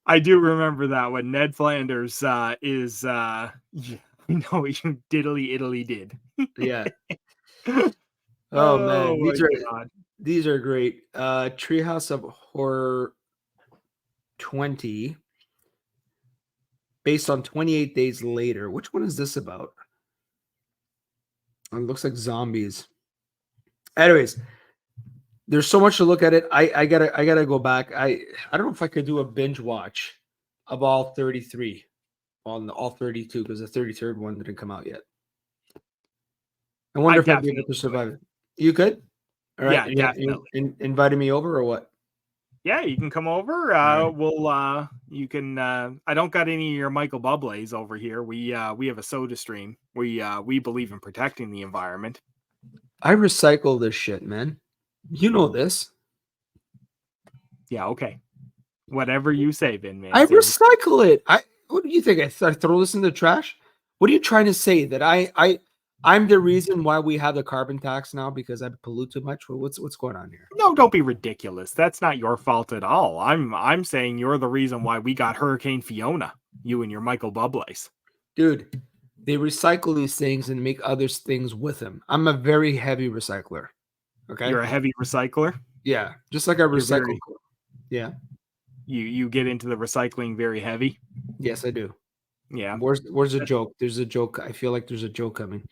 I do remember that one. Ned Flanders is yeah, you know what you diddly Italy did. Yeah. Oh Oh man, my God. these are great. Treehouse of Horror 20, based on 28 Days Later. Which one is this about? It looks like zombies. Anyways, there's so much to look at it. I gotta go back. I don't know if I could do a binge watch of all 33 on all 32 because the 33rd one didn't come out yet. I wonder if I'd be able to survive it. You could? All right. Yeah, definitely. Invited me over or what? Yeah, you can come over. We'll you can I don't got any of your Michael Bublé's over here. We have a soda stream. We believe in protecting the environment. I recycle this shit, man. You know this. Yeah, okay. Whatever you say, Vin Man. I recycle it. What do you think? I throw this in the trash? What are you trying to say? That I'm the reason why we have the carbon tax now because I pollute too much? What's going on here? No, don't be ridiculous. That's not your fault at all. I'm saying you're the reason why we got Hurricane Fiona. You and your Michael Bublé's. Dude, they recycle these things and make other things with them. I'm a very heavy recycler. Okay. You're a heavy recycler? Yeah. Just like I recycle. Yeah. You get into the recycling very heavy? Yes, I do. Yeah. Where's the joke? There's a joke. I feel like there's a joke coming.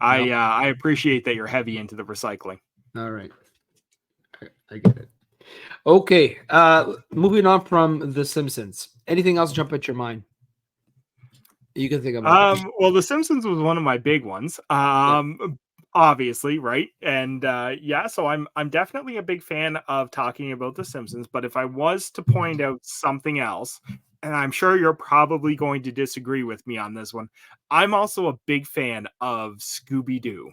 I appreciate that you're heavy into the recycling. All right. I get it. Okay. Moving on from The Simpsons. Anything else jump at your mind? You can think about. Well, The Simpsons was one of my big ones. Obviously, right? And yeah, so I'm definitely a big fan of talking about The Simpsons, but if I was to point out something else, and I'm sure you're probably going to disagree with me on this one, I'm also a big fan of Scooby-Doo.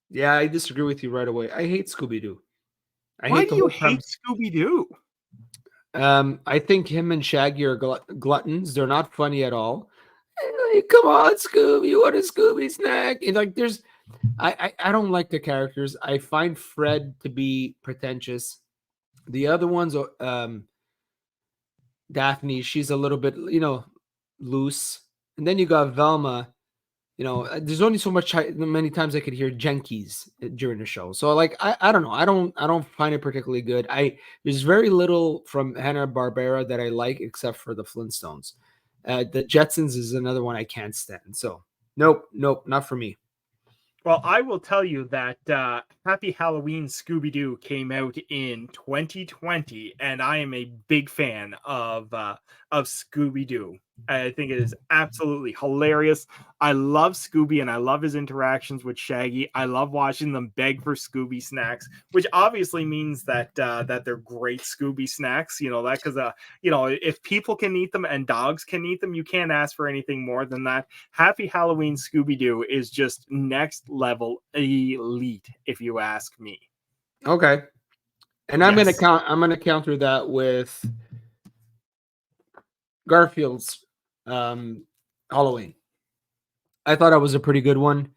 Yeah, I disagree with you right away. I hate Scooby-Doo. Why do you hate Scooby-Doo? I think him and Shaggy are gluttons. They're not funny at all. Like, come on, Scooby, you want a Scooby snack? And like, I don't like the characters. I find Fred to be pretentious. The other ones, Daphne, she's a little bit, loose. And then you got Velma. There's only so many times I could hear Jenkies during the show. So like, I don't know. I don't find it particularly good. There's very little from Hanna-Barbera that I like, except for the Flintstones. The Jetsons is another one I can't stand. So nope, not for me. Well, I will tell you that Happy Halloween Scooby-Doo came out in 2020, and I am a big fan of Scooby-Doo. I think it is absolutely hilarious. I love Scooby, and I love his interactions with Shaggy. I love watching them beg for Scooby snacks, which obviously means that that they're great Scooby snacks. Because if people can eat them and dogs can eat them, you can't ask for anything more than that. Happy Halloween Scooby-Doo is just next level elite, if you ask me. Okay, and I'm gonna counter that with Garfield's Halloween. I thought it was a pretty good one.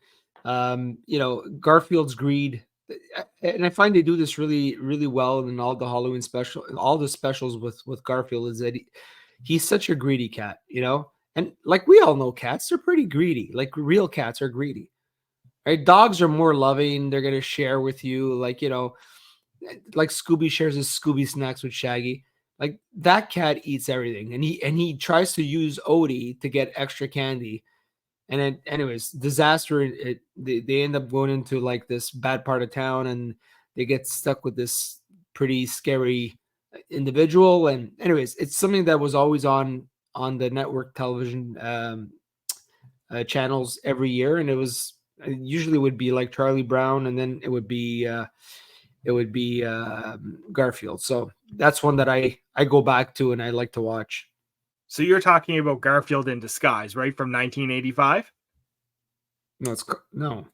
Garfield's greed, and I find they do this really, really well in all the Halloween all the specials with Garfield, is that he's such a greedy cat, and like we all know cats, they're pretty greedy. Like real cats are greedy, right? Dogs are more loving. They're going to share with you. Like Scooby shares his Scooby snacks with Shaggy. Like that cat eats everything, and he tries to use Odie to get extra candy, and then anyways, disaster. They end up going into like this bad part of town, and they get stuck with this pretty scary individual. And anyways, it's something that was always on the network television channels every year, and it usually would be like Charlie Brown, and then it would be Garfield. So that's one that I go back to and I like to watch. So you're talking about Garfield in Disguise, right? From 1985? No.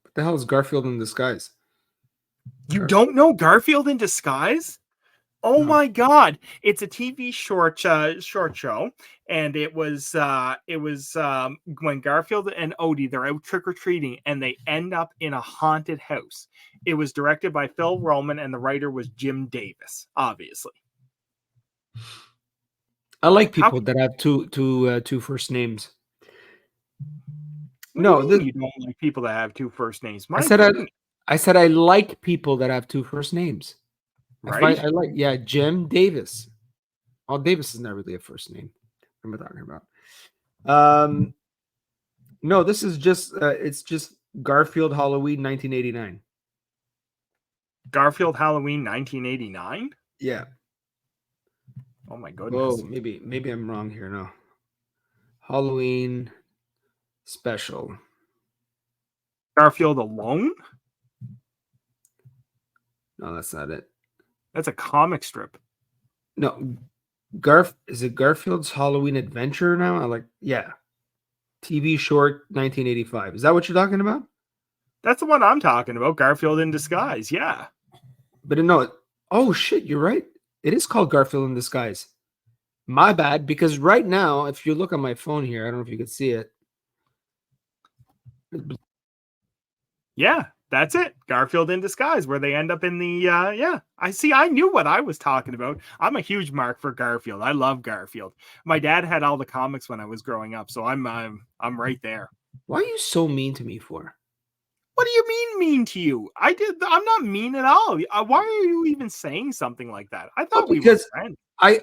What the hell is Garfield in Disguise? You don't know Garfield in Disguise? Oh No. my God! It's a TV short show, and it was when Garfield and Odie, they're out trick or treating, and they end up in a haunted house. It was directed by Phil Roman, and the writer was Jim Davis. Obviously, I like how people that have two first names. what do you No, mean you don't like people that have two first names? I My said goodness, I said I like people that have two first names. right? I like, yeah, Jim Davis. Oh, Davis is not really a first name. What am I talking about? No, this is just it's just Garfield Halloween 1989. Garfield Halloween 1989. Yeah. Oh my Oh, goodness. maybe I'm wrong here. No. Halloween special. Garfield Alone? No, that's not it. That's a comic strip. No, is it Garfield's Halloween Adventure now? I like, yeah. TV short 1985. Is that what you're talking about? That's the one I'm talking about. Garfield in Disguise. Yeah. But no, oh shit, you're right. It is called Garfield in Disguise. My bad, because right now, if you look on my phone here, I don't know if you can see it. Yeah, that's it. Garfield in Disguise, where they end up in the yeah. I knew what I was talking about. I'm a huge mark for Garfield. I love Garfield. My dad had all the comics when I was growing up, so I'm right there. Why are you so mean to me for? What do you mean to you? I'm not mean at all. Why are you even saying something like that? I thought we were friends. I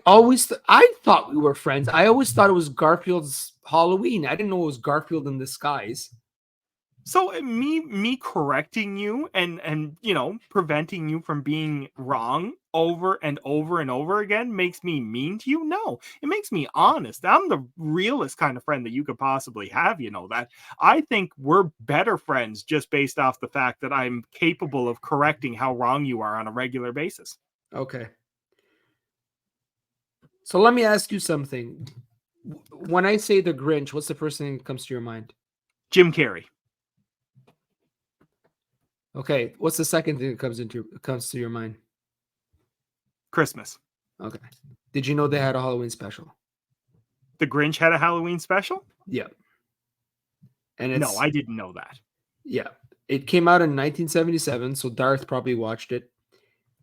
thought we were friends. I always thought it was Garfield's Halloween. I didn't know it was Garfield in Disguise. So me correcting you and preventing you from being wrong over and over and over again makes me mean to you? No, it makes me honest. I'm the realest kind of friend that you could possibly have, that. I think we're better friends just based off the fact that I'm capable of correcting how wrong you are on a regular basis. Okay. So let me ask you something. When I say the Grinch, what's the first thing that comes to your mind? Jim Carrey. Okay, what's the second thing that comes to your mind? Christmas. Okay. Did you know they had a Halloween special? The Grinch had a Halloween special? Yeah. And no, I didn't know that. Yeah. It came out in 1977, so Darth probably watched it.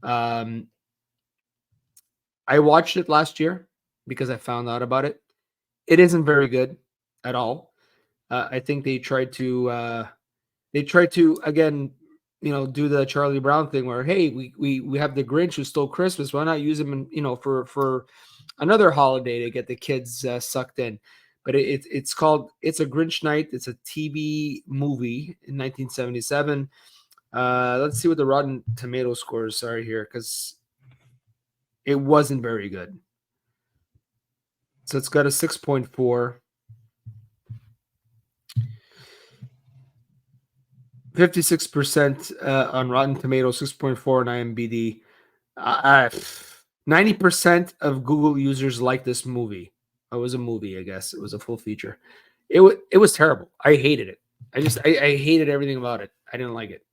I watched it last year because I found out about it. It isn't very good at all. I think they tried to again, do the Charlie Brown thing where, hey, we have the Grinch who stole Christmas. Why not use him for another holiday to get the kids sucked in? But it's a Grinch Night. It's a TV movie in 1977. Let's see what the Rotten Tomato scores are here, because it wasn't very good. So it's got a 6.4. 56% on Rotten Tomatoes, 6.4 on IMDb. 90% of Google users like this movie. It was a movie, I guess. It was a full feature. It was terrible. I hated it. I hated everything about it. I didn't like it.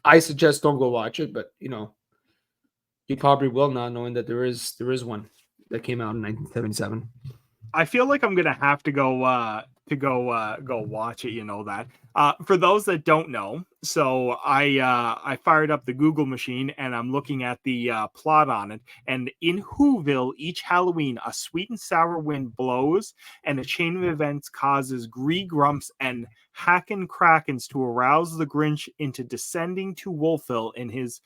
I suggest don't go watch it, but you probably will now, knowing that there is one that came out in 1977. I feel like I'm gonna have to go watch it. That. For those that don't know, so I fired up the Google machine and I'm looking at the plot on it. And in Whoville, each Halloween, a sweet and sour wind blows, and a chain of events causes Grumps and Hacken Krakens to arouse the Grinch into descending to Wolfville in his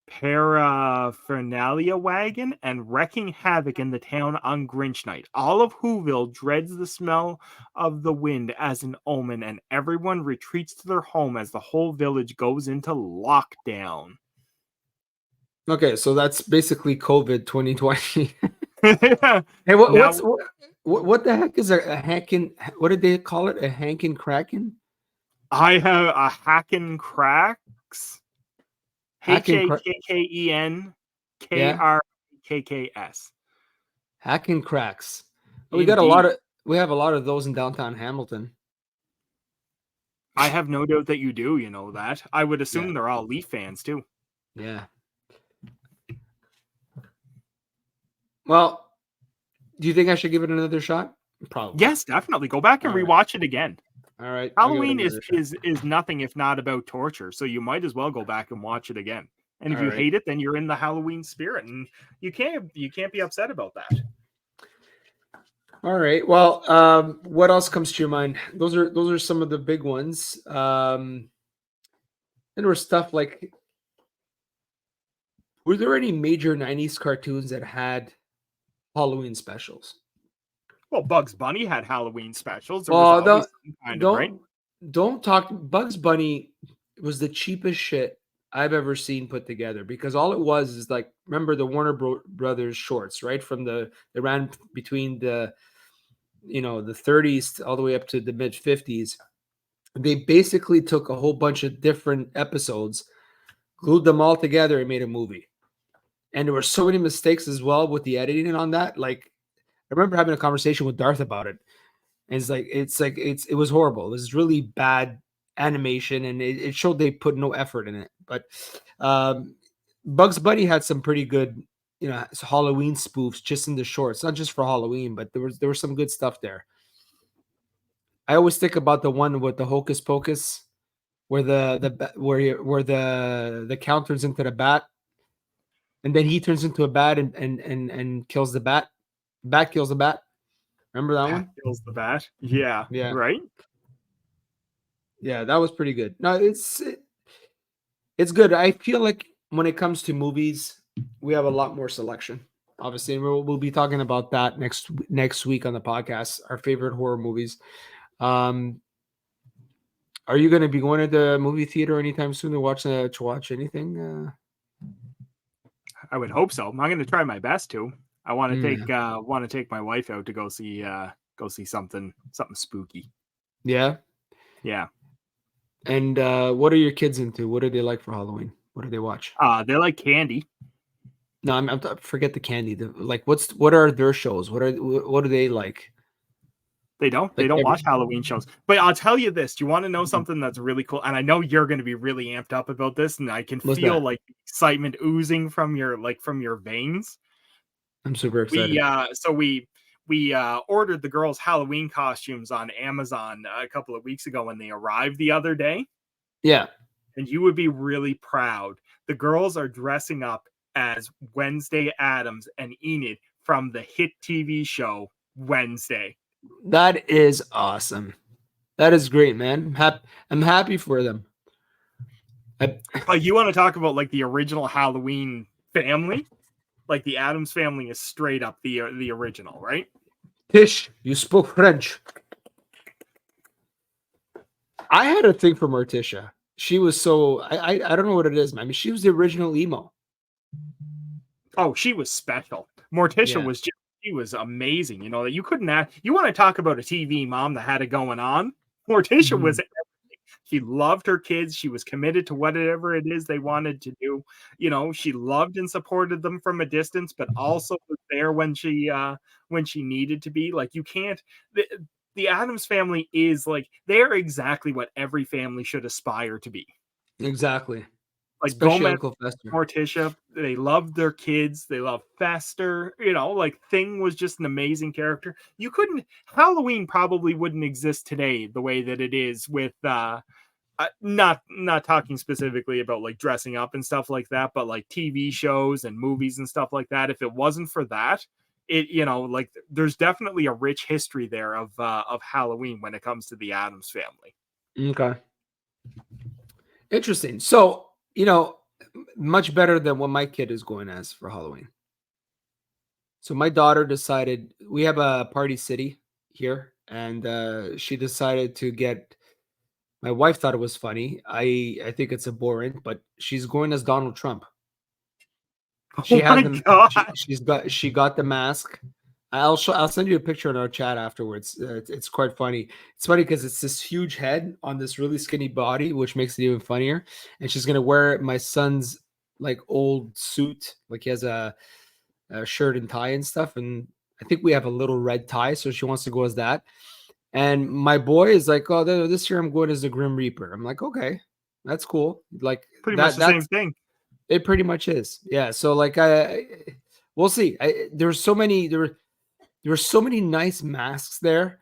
paraphernalia wagon and wreaking havoc in the town on Grinch Night. All of Whoville dreads the smell of the wind as an omen, and everyone retreats to their home as the whole village goes into lockdown. Okay, so that's basically COVID 2020. Hey, what the heck is a Hankin? What did they call it? A Hankin Kraken? I have a Hacken Cracks. Hakken Kracks. Hacken Cracks. We have a lot of those in downtown Hamilton. I have no doubt that you do, that. I would assume they're all Leaf fans too. Yeah. Well, do you think I should give it another shot? Probably. Yes, definitely. Go back and All right. rewatch it again. All right. I'll give it Halloween another shot. is nothing if not about torture, so you might as well go back and watch it again. And if All you right. hate it, then you're in the Halloween spirit, and you can't be upset about that. All right. Well, what else comes to your mind? Those are some of the big ones. And there was stuff like, were there any major '90s cartoons that had Halloween specials? Well, Bugs Bunny had Halloween specials. There Well, was always some kind of, right? Don't talk. Bugs Bunny was the cheapest shit I've ever seen put together, because all it was is like, remember the Warner Brothers shorts, right? From they ran between the the 30s all the way up to the mid 50s. They basically took a whole bunch of different episodes, glued them all together, and made a movie. And there were so many mistakes as well with the editing on that. Like, I remember having a conversation with Darth about it. And it was horrible. It was really bad animation, and it showed they put no effort in it. But Bugs Bunny had some pretty good, Halloween spoofs just in the shorts, not just for Halloween, but there was some good stuff there. I always think about the one with the Hocus Pocus, where the count turns into the bat, and then he turns into a bat and kills the bat. Bat kills the bat. Remember that one? Kills the bat. Yeah. Yeah. Right. Yeah, that was pretty good. No, it's good. I feel like when it comes to movies, we have a lot more selection. Obviously, and we'll be talking about that next week on the podcast. Our favorite horror movies. Are you going to be going to the movie theater anytime soon to watch anything? I would hope so. I'm going to try my best to. I want to take my wife out to go see something spooky. Yeah. Yeah. And what are your kids into? What do they like for Halloween? What do they watch? They like candy. No, I'm forget the candy. What are their shows? What do they like? They don't watch Halloween shows. But I'll tell you this. Do you want to know something that's really cool? And I know you're going to be really amped up about this, and I can feel like excitement oozing from your veins. I'm super excited. We ordered the girls' Halloween costumes on Amazon a couple of weeks ago when they arrived the other day. Yeah. And you would be really proud. The girls are dressing up as Wednesday Addams and Enid from the hit TV show Wednesday. That is awesome. That is great, man. I'm happy for them. Like, you want to talk about like the original Halloween family? Like, the Addams family is straight up the original, right? Tish, you spoke French. I had a thing for Morticia. She was so I don't know what it is, man. I mean, she was the original emo. Oh, she was special. Morticia was she was amazing. You know, that you couldn't you want to talk about a TV mom that had it going on? Morticia was everything. She loved her kids. She was committed to whatever it is they wanted to do. You know, she loved and supported them from a distance, but also was there when she needed to be. Like, you can't. The Addams family is like, they're exactly what every family should aspire to be. Exactly. Like, especially Gomez, Uncle Fester. Morticia, they loved their kids. They loved Fester. You know, like, Thing was just an amazing character. Halloween probably wouldn't exist today the way that it is with not talking specifically about like dressing up and stuff like that, but like TV shows and movies and stuff like that. If it wasn't for that, like, there's definitely a rich history there of Halloween when it comes to the Addams family. Okay. Interesting. So, much better than what my kid is going as for Halloween. So my daughter decided, we have a Party City here, and she decided to get, my wife thought it was funny. I think it's abhorrent, but she's going as Donald Trump. She got the mask. I'll send you a picture in our chat afterwards. It's quite funny. It's funny because it's this huge head on this really skinny body, which makes it even funnier. And she's gonna wear my son's like old suit, like he has a shirt and tie and stuff. And I think we have a little red tie, so she wants to go as that. And my boy is like, "Oh, this year I'm going as the Grim Reaper." I'm like, "Okay, that's cool." Like, pretty much the same thing. It pretty much is, yeah. So like, we'll see. There were so many nice masks there.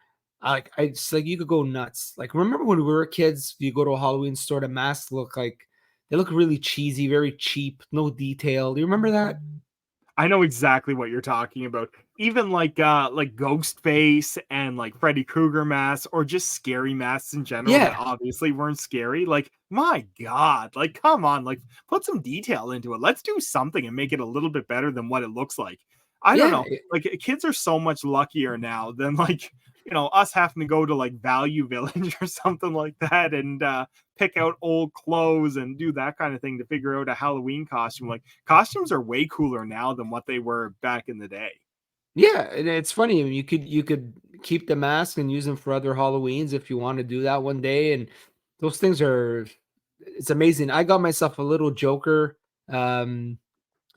It's like you could go nuts. Like remember when we were kids, you go to a Halloween store, the masks they look really cheesy, very cheap, no detail. Do you remember that? I know exactly what you're talking about. Even like Ghostface and like Freddy Krueger masks, or just scary masks in general that Yeah. obviously weren't scary. Like, my God, like come on, like put some detail into it. Let's do something and make it a little bit better than what it looks like. I don't Yeah. know. Like kids are so much luckier now than like us having to go to like Value Village or something like that and pick out old clothes and do that kind of thing to figure out a Halloween costume. Like costumes are way cooler now than what they were back in the day. Yeah, and it's funny. I mean, you could keep the mask and use them for other Halloweens if you want to do that one day. And those things are, it's amazing. I got myself a little Joker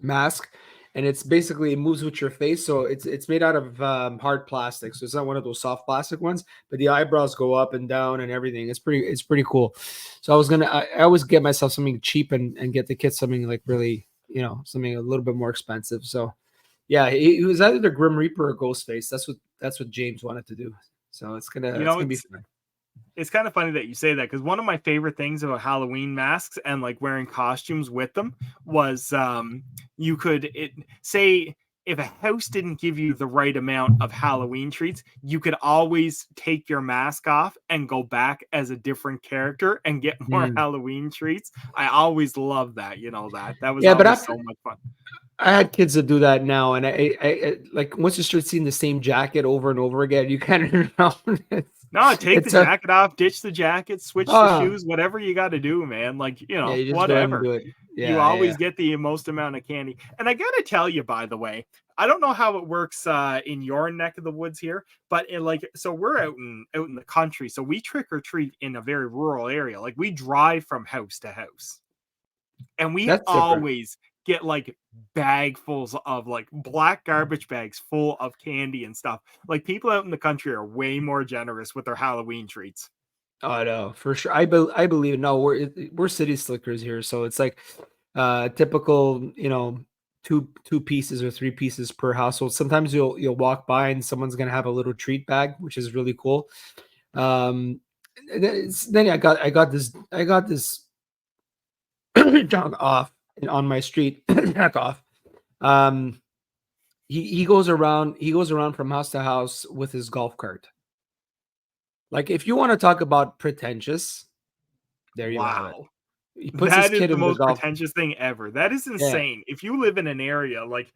mask, and it's basically it moves with your face. So it's made out of hard plastic, so it's not one of those soft plastic ones. But the eyebrows go up and down and everything. It's pretty cool. So I always get myself something cheap and get the kids something like really something a little bit more expensive. So. Yeah, it was either the Grim Reaper or Ghostface. That's what James wanted to do. So it's You it's know, gonna be it's fun. it's kind of funny that you say that because one of my favorite things about Halloween masks and like wearing costumes with them was you could say if a house didn't give you the right amount of Halloween treats, you could always take your mask off and go back as a different character and get more Mm. Halloween treats. I always loved that, that was Yeah, but always after so much fun. I had kids that do that now, and like once you start seeing the same jacket over and over again, you kind of No, take the it's a jacket off, ditch the jacket, switch the oh shoes, whatever you got to do, man. Like, yeah, you just go ahead and whatever. do it. You Yeah, yeah. always get the most amount of candy. And I got to tell you, by the way, I don't know how it works in your neck of the woods here, but so we're out in the country, so we trick or treat in a very rural area. Like we drive from house to house, and we That's different. always get like bagfuls of like black garbage bags full of candy and stuff. Like people out in the country are way more generous with their Halloween treats. Oh no, for sure. I believe no, we're city slickers here, so it's like typical, two pieces or three pieces per household. Sometimes you'll walk by and someone's gonna have a little treat bag, which is really cool. Um, then I got this jog off on my street, jack off. Um, he goes around from house to house with his golf cart. Like if you want to talk about pretentious, there you have it. Wow. He puts his That is kid the in the most golf. pretentious thing ever. That is Yeah. insane. If you live in an area like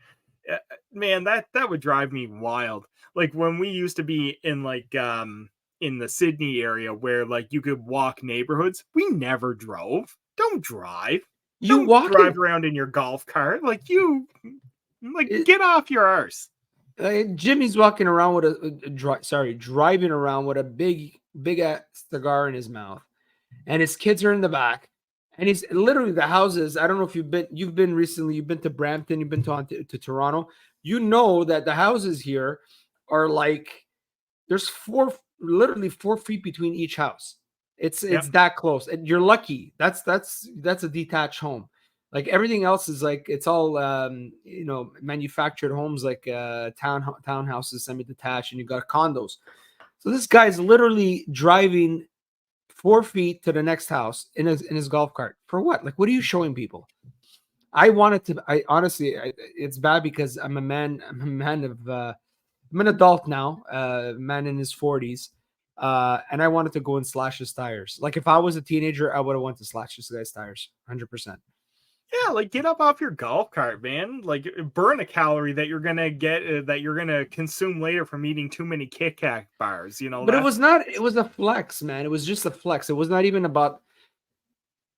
man, that would drive me wild. Like when we used to be in like in the Sydney area where like you could walk neighborhoods, we never drove. Don't drive. You Don't drive walking around in your golf cart. Like it, get off your arse. Jimmy's walking around with driving around with a big ass cigar in his mouth, and his kids are in the back, and he's literally the houses. I don't know if you've been recently. You've been to Brampton. You've been to Toronto. You know that the houses here are like there's literally 4 feet between each house. It's Yep. it's that close, and you're lucky. That's a detached home. Like everything else is like it's all manufactured homes, like townhouses, semi-detached, and you got condos. So this guy's literally driving 4 feet to the next house in his golf cart for what? Like, what are you showing people? I wanted to. I honestly, it's bad because I'm a man. I'm a man of. I'm an adult now, man in his 40s, and I wanted to go and slash his tires. Like if I was a teenager, I would have wanted to slash this guy's tires, 100%. Yeah, like get up off your golf cart, man. Like burn a calorie that you're gonna get that you're gonna consume later from eating too many Kit Kat bars. But it was not. It was a flex, man. It was just a flex. It was not even about.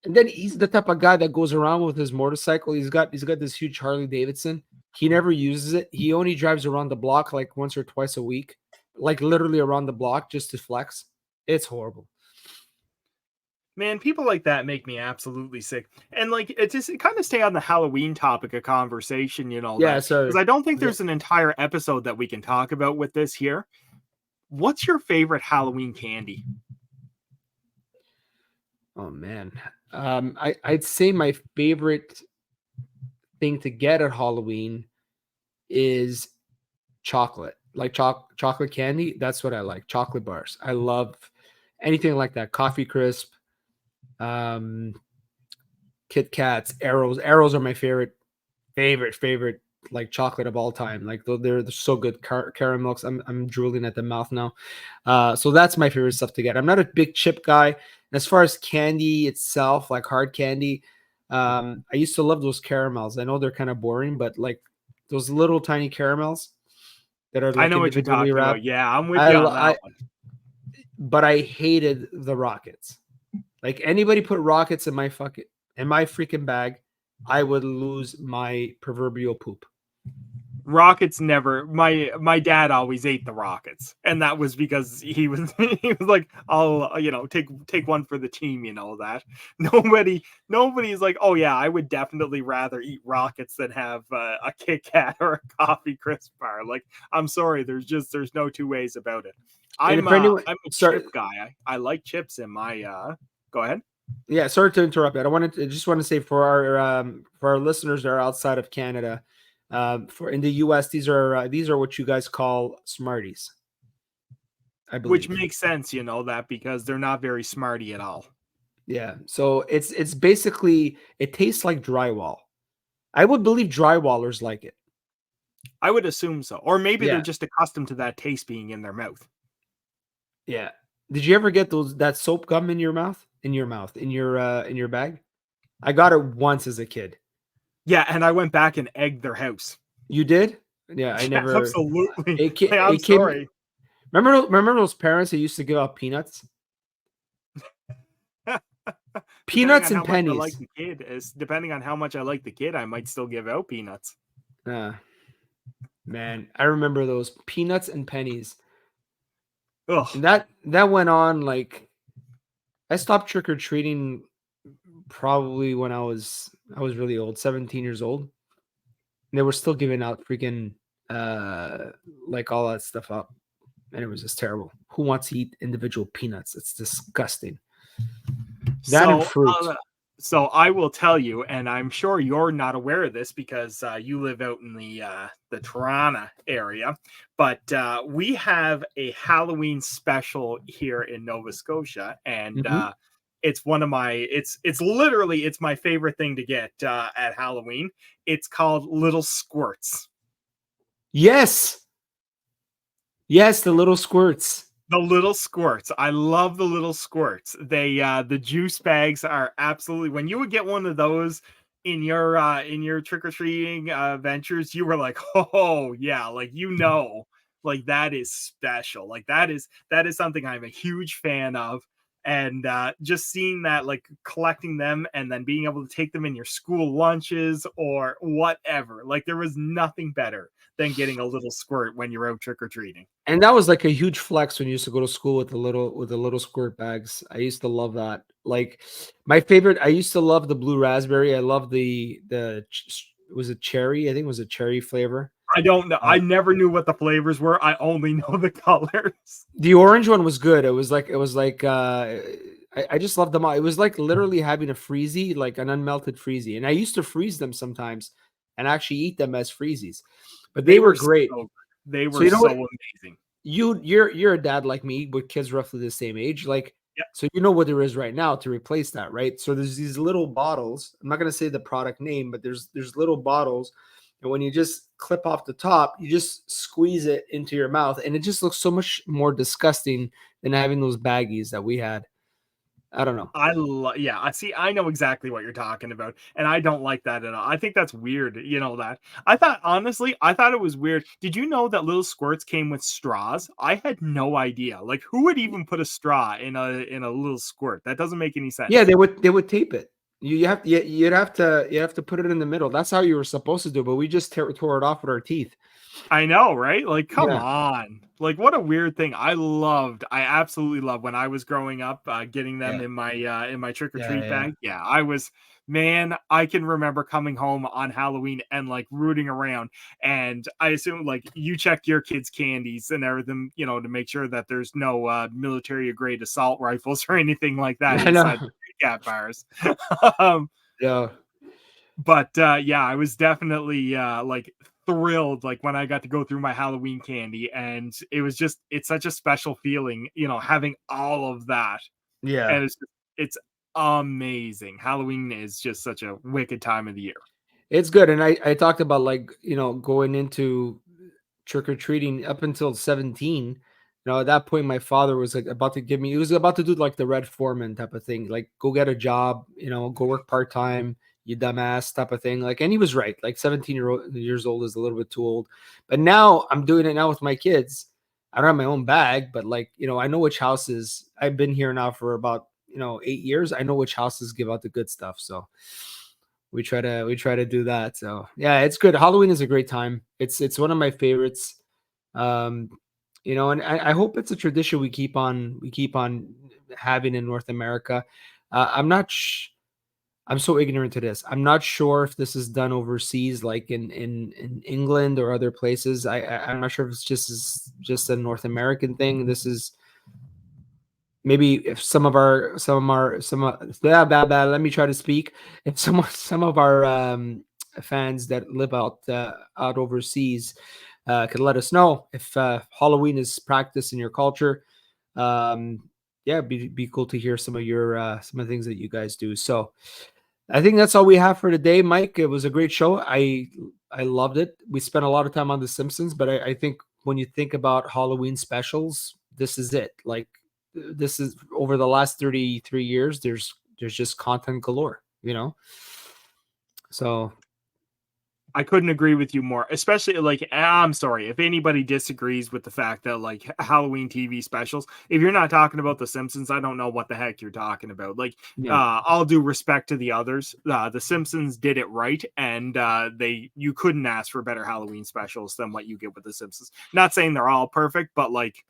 And then he's the type of guy that goes around with his motorcycle. He's got this huge Harley Davidson. He never uses it. He only drives around the block like once or twice a week, like literally around the block just to flex. It's horrible. Man, people like that make me absolutely sick. And like it kind of stay on the Halloween topic of conversation, Yeah. that So because I don't think yeah. there's an entire episode that we can talk about with this here. What's your favorite Halloween candy? Oh man. I'd say my favorite thing to get at Halloween is chocolate, like chocolate candy. That's what I like. Chocolate bars. I love anything like that. Coffee Crisp, um, Kit Kats, Arrows. Arrows are my favorite like chocolate of all time. Like they're so good. Caramels. I'm drooling at the mouth now. So that's my favorite stuff to get. I'm not a big chip guy. And as far as candy itself, like hard candy, I used to love those caramels. I know they're kind of boring, but like those little tiny caramels that are like I know what you're individually talking wrapped. about. Yeah, I'm with you on that one. But I hated the rockets. Like anybody put rockets in my freaking bag, I would lose my proverbial poop. Rockets never. My dad always ate the rockets, and that was because he was like, I'll take one for the team. You know that nobody's like, oh yeah, I would definitely rather eat rockets than have a Kit Kat or a Coffee Crisp bar. Like, I'm sorry, there's no two ways about it. I'm a chip guy. I like chips in my. Go ahead. Yeah, sorry to interrupt. I just want to say for our listeners that are outside of Canada, for in the US, these are what you guys call Smarties. I believe. Which makes sense, that because they're not very smarty at all. Yeah, so it's basically it tastes like drywall. I would believe drywallers like it. I would assume so, or maybe they're just accustomed to that taste being in their mouth. Yeah. Did you ever get that soap gum in your mouth? In your bag? I got it once as a kid. Yeah, and I went back and egged their house. You did? Yeah, I never. Absolutely. I'm sorry. Remember those parents that used to give out peanuts? Peanuts and pennies. Like the kid is depending on how much I like the kid, I might still give out peanuts. Man, I remember those peanuts and pennies. Ugh. And that went on like I stopped trick-or-treating probably when I was really old, 17 years old. And they were still giving out freaking like all that stuff up. And it was just terrible. Who wants to eat individual peanuts? It's disgusting. That and fruit. So I will tell you, and I'm sure you're not aware of this because you live out in the Toronto area, but we have a Halloween special here in Nova Scotia, and it's one of my it's my favorite thing to get at Halloween. It's called Little Squirts. Yes, the Little Squirts. The Little Squirts. I love the Little Squirts. They the juice bags are absolutely, when you would get one of those in your trick-or-treating ventures, you were like, oh yeah, like like that is special. Like that is something I'm a huge fan of. And just seeing that, like collecting them and then being able to take them in your school lunches or whatever, like there was nothing better than getting a little squirt when you're out trick-or-treating. And that was like a huge flex when you used to go to school with the little squirt bags. I used to love that. Like my favorite, I used to love the blue raspberry. I love was it cherry? I think it was a cherry flavor. I don't know. I never knew what the flavors were. I only know the colors. The orange one was good. It was like I just loved them all. It was like literally having a freezy, like an unmelted freezy. And I used to freeze them sometimes and actually eat them as freezies. But they were great. They were so amazing. You're a dad like me with kids roughly the same age. Like, so you know what there is right now to replace that, right? So there's these little bottles. I'm not gonna say the product name, but there's little bottles. And when you just clip off the top, you just squeeze it into your mouth. And it just looks so much more disgusting than having those baggies that we had. I don't know. I see. I know exactly what you're talking about. And I don't like that at all. I think that's weird. You know that. I thought it was weird. Did you know that Little Squirts came with straws? I had no idea. Like, who would even put a straw in a little squirt? That doesn't make any sense. Yeah, they would tape it. You'd have to put it in the middle. That's how you were supposed to do, but we just tore it off with our teeth. I know, right? Like, come on. Like, what a weird thing. I absolutely loved when I was growing up, getting them in my trick-or-treat bag. Yeah, I can remember coming home on Halloween and like rooting around. And I assume like you checked your kids' candies and everything, to make sure that there's no military grade assault rifles or anything like that inside the cat bars. Yeah. But I was definitely like thrilled like when I got to go through my Halloween candy, and it's such a special feeling, having all of that. Yeah. And it's amazing. Halloween is just such a wicked time of the year. It's good. And I talked about like, going into trick-or-treating up until 17. At that point, my father was like about to give me, he was about to do like the Red Foreman type of thing, like go get a job, go work part-time, you dumbass type of thing. Like, and he was right. Like 17 years old is a little bit too old. But now I'm doing it now with my kids. I don't have my own bag, but like, I know which houses. I've been here now for about, 8 years. I know which houses give out the good stuff. So we try to do that. So yeah, it's good. Halloween is a great time. It's one of my favorites. And I hope it's a tradition we keep on having in North America. I'm so ignorant to this. I'm not sure if this is done overseas, like in England or other places. I'm not sure if it's just a North American thing. This is maybe if let me try to speak. If some of our fans that live out overseas could let us know if Halloween is practiced in your culture. Yeah, be cool to hear some of the things that you guys do. So I think that's all we have for today, Mike. It was a great show. I loved it. We spent a lot of time on The Simpsons, but I think when you think about Halloween specials, this is it. Like, this is over the last 33 years. There's just content galore, So I couldn't agree with you more, especially like, I'm sorry if anybody disagrees with the fact that like Halloween TV specials, if you're not talking about The Simpsons, I don't know what the heck you're talking about. Like, all due respect to the others, The Simpsons did it right, and you couldn't ask for better Halloween specials than what you get with The Simpsons. Not saying they're all perfect, but like,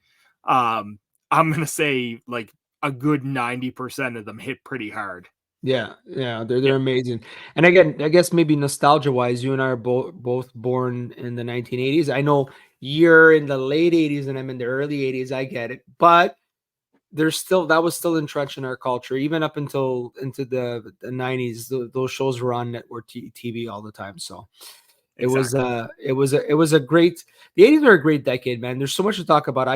I'm going to say like a good 90% of them hit pretty hard. Yeah, they're amazing. And again, I guess maybe nostalgia-wise, you and I are both born in the 1980s. I know you're in the late 80s and I'm in the early 80s. I get it. But that was still entrenched in our culture, even up into the 90s. Those shows were on network TV all the time. So it was a great, the 80s are a great decade, man. There's so much to talk about.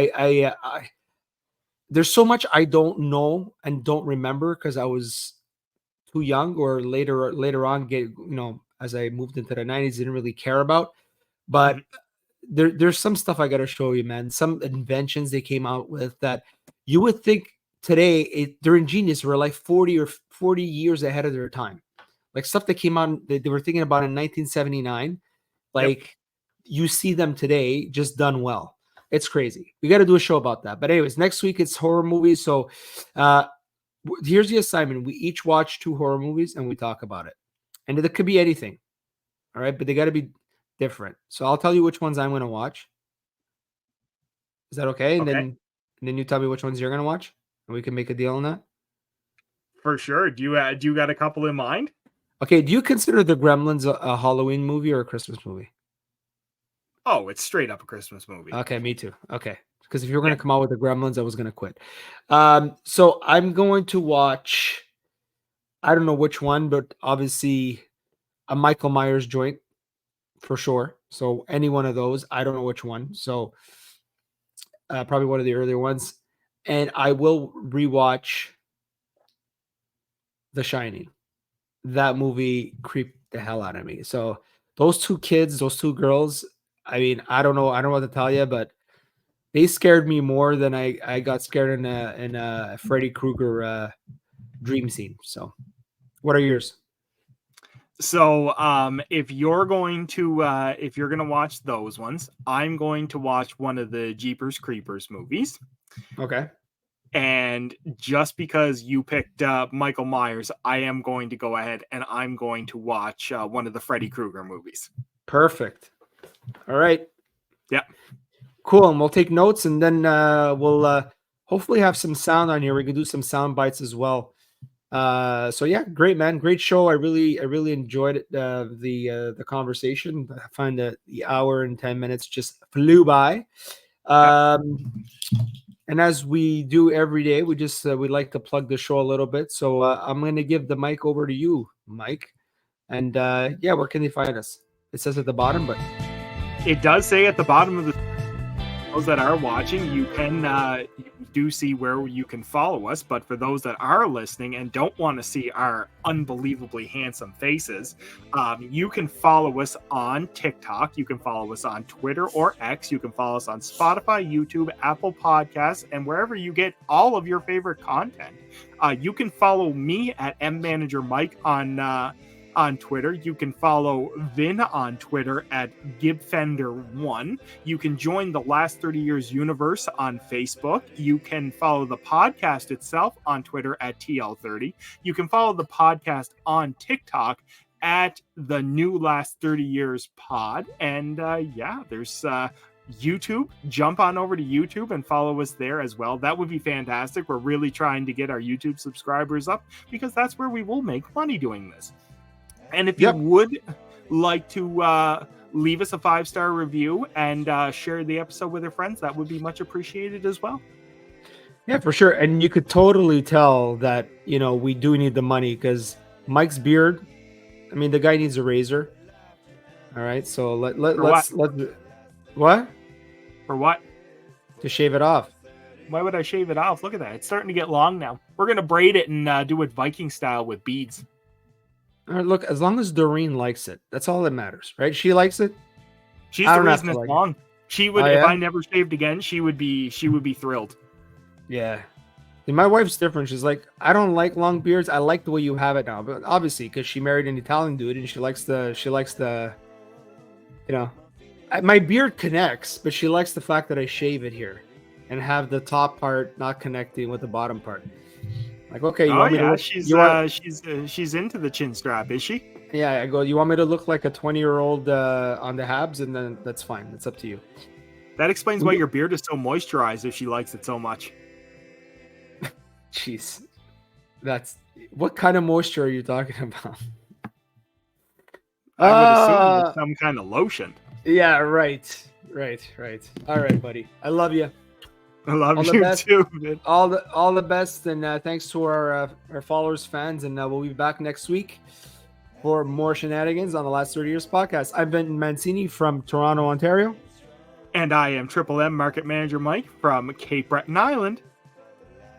There's so much I don't know and don't remember because I was too young, or later on as I moved into the 90s, didn't really care about. But there's some stuff I got to show you, man. Some inventions they came out with that you would think today they're ingenious. We're like 40 years ahead of their time. Like stuff that came out they were thinking about in 1979. Like you see them today just done well. It's crazy. We got to do a show about that. But anyways, next week it's horror movies. So here's the assignment. We each watch 2 horror movies and we talk about it. And it could be anything. All right. But they got to be different. So I'll tell you which ones I'm going to watch. Is that okay? And then you tell me which ones you're going to watch and we can make a deal on that. For sure. Do you got a couple in mind? Okay. Do you consider The Gremlins a Halloween movie or a Christmas movie? Oh, it's straight up a Christmas movie. Okay. Me too. Okay. Because if you were going to come out with The Gremlins, I was going to quit. So I'm going to watch, I don't know which one, but obviously a Michael Myers joint for sure. So any one of those, I don't know which one. So probably one of the earlier ones. And I will rewatch The Shining. That movie creeped the hell out of me. So those 2 kids, those 2 girls, I mean, I don't know what to tell you, but they scared me more than I got scared in a Freddy Krueger dream scene. So what are yours? So if you're going to watch those ones, I'm going to watch one of the Jeepers Creepers movies. Okay. And just because you picked Michael Myers, I am going to go ahead and I'm going to watch one of the Freddy Krueger movies. Perfect. All right. Yeah. Cool. And we'll take notes, and then we'll hopefully have some sound on here. We can do some sound bites as well. So yeah, great, man. Great show. I really enjoyed it. The conversation. I find that the hour and 10 minutes just flew by. And as we do every day, we just we'd like to plug the show a little bit. So I'm going to give the mic over to you, Mike. And yeah, where can they find us? It says at the bottom, but It does say at the bottom of the those that are watching, you can you do see where you can follow us, but for those that are listening and don't want to see our unbelievably handsome faces, you can follow us on TikTok, you can follow us on Twitter or X, you can follow us on Spotify, YouTube, Apple Podcasts, and wherever you get all of your favorite content. You can follow me at MManagerMike on Twitter. You can follow Vin on Twitter at GibFender1. You can join the Last 30 Years universe on Facebook. You can follow the podcast itself on Twitter at TL30. You can follow the podcast on TikTok at the new Last 30 Years pod. And there's YouTube. Jump on over to YouTube and follow us there as well. That would be fantastic. We're really trying to get our YouTube subscribers up because that's where we will make money doing this. And if you would like to leave us a 5-star review and share the episode with your friends, that would be much appreciated as well. Yeah, for sure. And you could totally tell that, we do need the money because Mike's beard, I mean, the guy needs a razor. All right. So let's what? For what? To shave it off. Why would I shave it off? Look at that. It's starting to get long now. We're going to braid it and do it Viking style with beads. All right, look, as long as Doreen likes it, that's all that matters, right? She likes it. She's the reason it's long. She would, if I never shaved again, she would be thrilled. Yeah. And my wife's different. She's like, I don't like long beards. I like the way you have it now, but obviously because she married an Italian dude and she likes the, my beard connects, but she likes the fact that I shave it here and have the top part not connecting with the bottom part. Like, okay, she's into the chin strap, is she? Yeah, I go, you want me to look like a 20-year-old on the Habs? And then that's fine. It's up to you. That explains why your beard is so moisturized if she likes it so much. Jeez. What kind of moisture are you talking about? I would assume some kind of lotion. Yeah, right. All right, buddy. I love you. I love you too, man. All the best, and thanks to our followers, fans, and we'll be back next week for more shenanigans on the Last 30 Years podcast. I've been Mancini from Toronto, Ontario. And I am Triple M Market Manager Mike from Cape Breton Island.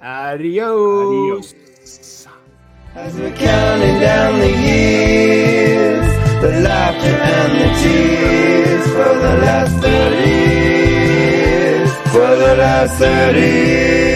Adios. As we're counting down the years, the laughter and the tears for the last 30 years, for the last 30 years.